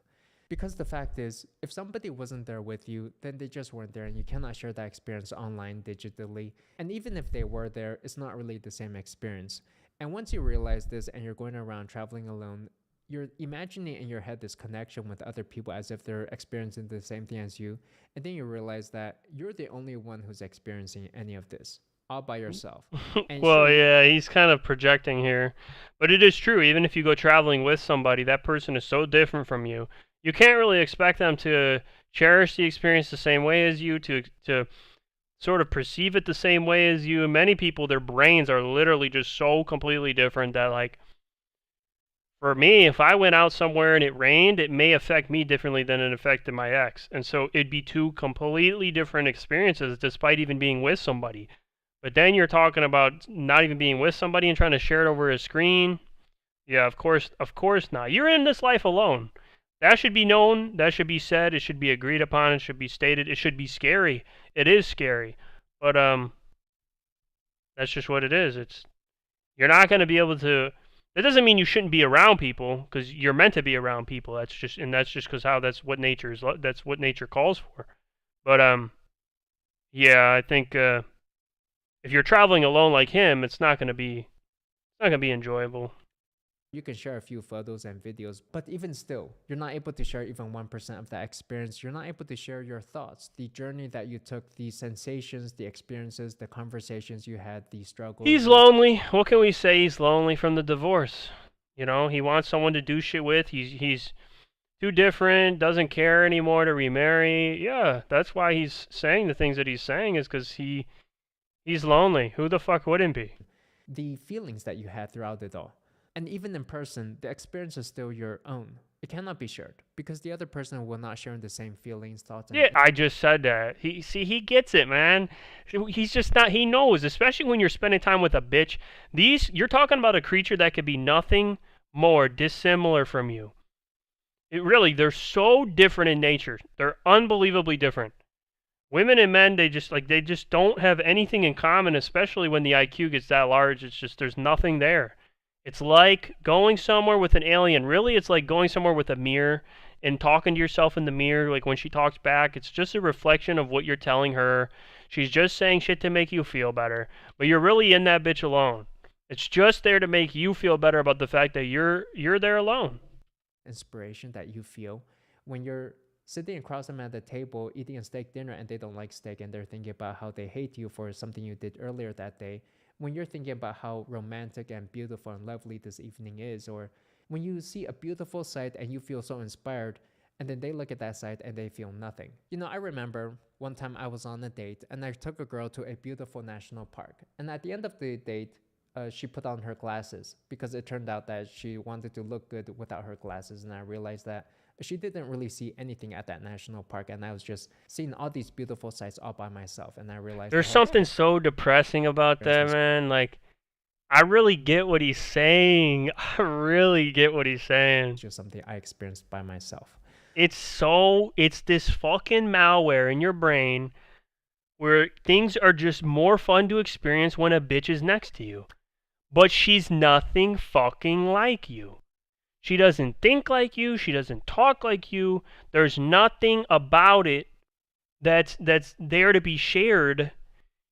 Because the fact is, if somebody wasn't there with you, then they just weren't there, and you cannot share that experience online digitally. And even if they were there, it's not really the same experience. And once you realize this and you're going around traveling alone, you're imagining in your head this connection with other people as if they're experiencing the same thing as you. And then you realize that you're the only one who's experiencing any of this all by yourself. And
Well,
sure,
yeah, he's kind of projecting here. But it is true. Even if you go traveling with somebody, that person is so different from you. You can't really expect them to cherish the experience the same way as you, to sort of perceive it the same way as you. And many people, their brains are literally just so completely different that, like, for me, if I went out somewhere and it rained, it may affect me differently than it affected my ex. And so it'd be two completely different experiences despite even being with somebody. But then you're talking about not even being with somebody and trying to share it over a screen. Yeah, of course not. You're in this life alone. That should be known. That should be said. It should be agreed upon. It should be stated. It should be scary. It is scary. But that's just what it is. You're not going to be able to. That doesn't mean you shouldn't be around people, because you're meant to be around people. That's just because that's what that's what nature calls for. But yeah, I think if you're traveling alone like him, it's not going to be enjoyable.
you can share a few photos and videos, but even still, you're not able to share even 1% of that experience. You're not able to share your thoughts, the journey that you took, the sensations, the experiences, the conversations you had, the struggles.
He's lonely. What can we say? He's lonely from the divorce. You know, he wants someone to do shit with. He's too different, doesn't care anymore to remarry. Yeah, that's why he's saying the things that he's saying, is because he's lonely. Who the fuck wouldn't be?
The feelings that you had throughout it all. And even in person, the experience is still your own. It cannot be shared because the other person will not share the same feelings, thoughts, and
Yeah, I just said that. He gets it, man. He's just not. He knows, especially when you're spending time with a bitch. You're talking about a creature that could be nothing more dissimilar from you. They're so different in nature. They're unbelievably different. Women and men, they just don't have anything in common, especially when the IQ gets that large. It's just, there's nothing there. It's like going somewhere with an alien. Really, it's like going somewhere with a mirror and talking to yourself in the mirror. Like when she talks back, it's just a reflection of what you're telling her. She's just saying shit to make you feel better. But you're really in that bitch alone. It's just there to make you feel better about the fact that you're there alone.
inspiration that you feel when you're sitting across them at the table eating a steak dinner and they don't like steak and they're thinking about how they hate you for something you did earlier that day. When you're thinking about how romantic and beautiful and lovely this evening is, or when you see a beautiful sight and you feel so inspired, and then they look at that sight and they feel nothing. You know, I remember one time I was on a date and I took a girl to a beautiful national park. And at the end of the date, she put on her glasses because it turned out that she wanted to look good without her glasses. And I realized that she didn't really see anything at that national park, and I was just seeing all these beautiful sights all by myself. And I realized
There's something so depressing about that, man. Like, I really get what he's saying. I really get what he's saying.
It's just something I experienced by myself.
It's this fucking malware in your brain where things are just more fun to experience when a bitch is next to you. But she's nothing fucking like you. She doesn't think like you. She doesn't talk like you. There's nothing about it that's there to be shared.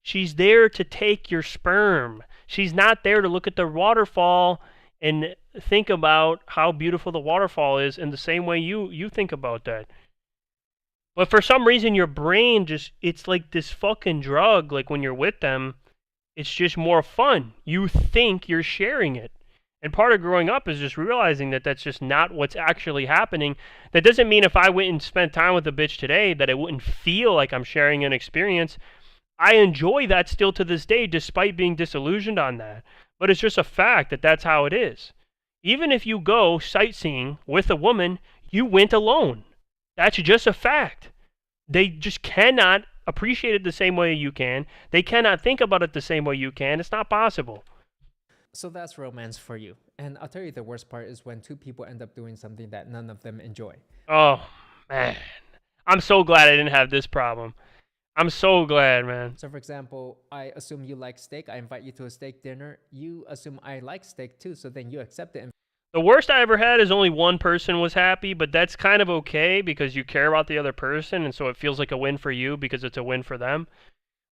She's there to take your sperm. She's not there to look at the waterfall and think about how beautiful the waterfall is in the same way you think about that. But for some reason, your brain just, it's like this fucking drug. Like when you're with them, it's just more fun. You think you're sharing it. And part of growing up is just realizing that that's just not what's actually happening. That doesn't mean if I went and spent time with a bitch today that it wouldn't feel like I'm sharing an experience. I enjoy that still to this day, despite being disillusioned on that. But it's just a fact that that's how it is. Even if you go sightseeing with a woman, you went alone. That's just a fact. They just cannot appreciate it the same way you can. They cannot think about it the same way you can. It's not possible.
So that's romance for you. And I'll tell you the worst part is when two people end up doing something that none of them enjoy.
Oh, man. I'm so glad I didn't have this problem. I'm so glad, man.
So for example, I assume you like steak. I invite you to a steak dinner. You assume I like steak too, so then you accept the
The worst I ever had is only one person was happy, but that's kind of okay because you care about the other person, and so it feels like a win for you because it's a win for them.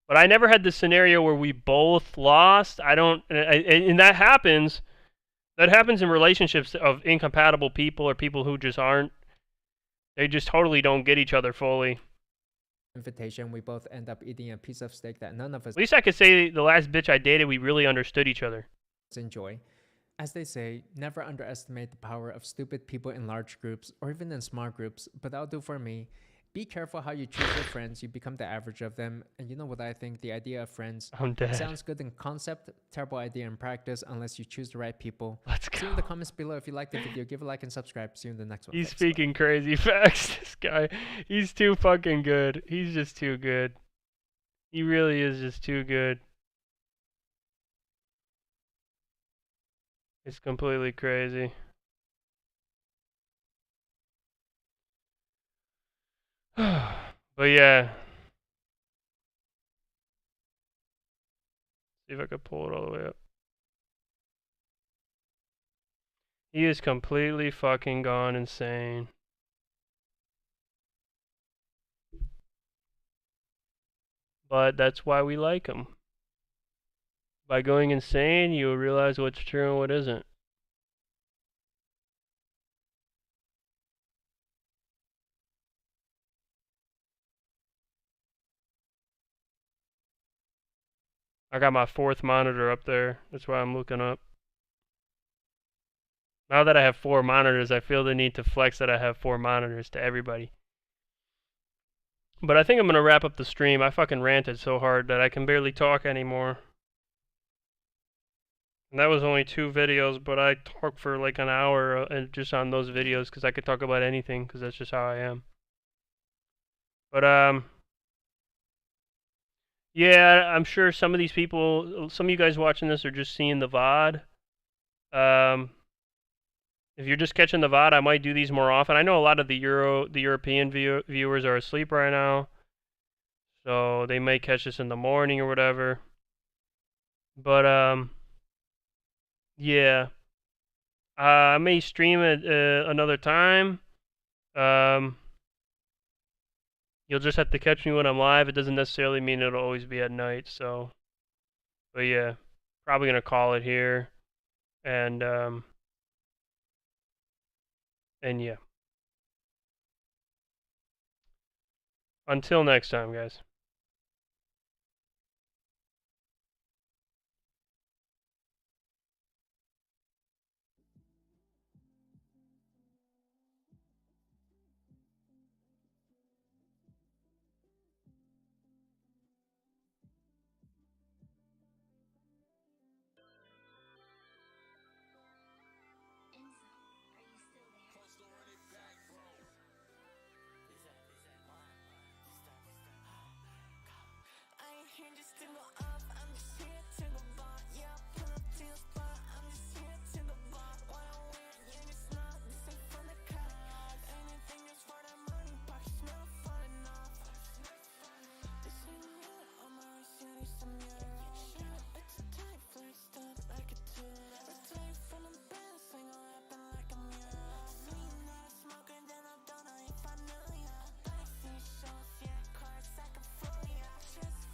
But I never had this scenario where we both lost. And that happens. That happens in relationships of incompatible people or people who just aren't. They just totally don't get each other fully.
invitation. We both end up eating a piece of steak that none of us
At least I could say the last bitch I dated, we really understood each other.
enjoy. As they say, never underestimate the power of stupid people in large groups or even in small groups, but that'll do for me. Be careful how you choose your friends. You become the average of them. And you know what I think? The idea of friends
I'm dead.
sounds good in concept, terrible idea in practice unless you choose the right people.
Let's
See you
go.
in the comments below. If you liked the video, give a like and subscribe. See you in the next one.
He's
Thanks, bye.
speaking crazy facts, this guy. He's too fucking good. He's just too good. He really is just too good. It's completely crazy. But yeah. See if I could pull it all the way up. He is completely fucking gone insane. But that's why we like him. By going insane, you'll realize what's true and what isn't. I got my fourth monitor up there. That's why I'm looking up. Now that I have 4 monitors, I feel the need to flex that I have 4 monitors to everybody. But I think I'm going to wrap up the stream. I fucking ranted so hard that I can barely talk anymore. And that was only 2 videos, but I talked for like an hour just on those videos because I could talk about anything because that's just how I am. But, yeah, I'm sure some of these people, some of you guys watching this are just seeing the VOD. If you're just catching the VOD, I might do these more often. I know a lot of the European viewers are asleep right now, so they may catch this in the morning or whatever. But yeah, I may stream it another time. You'll just have to catch me when I'm live. It doesn't necessarily mean it'll always be at night. So, but yeah, probably gonna call it here, and yeah. Until next time, guys.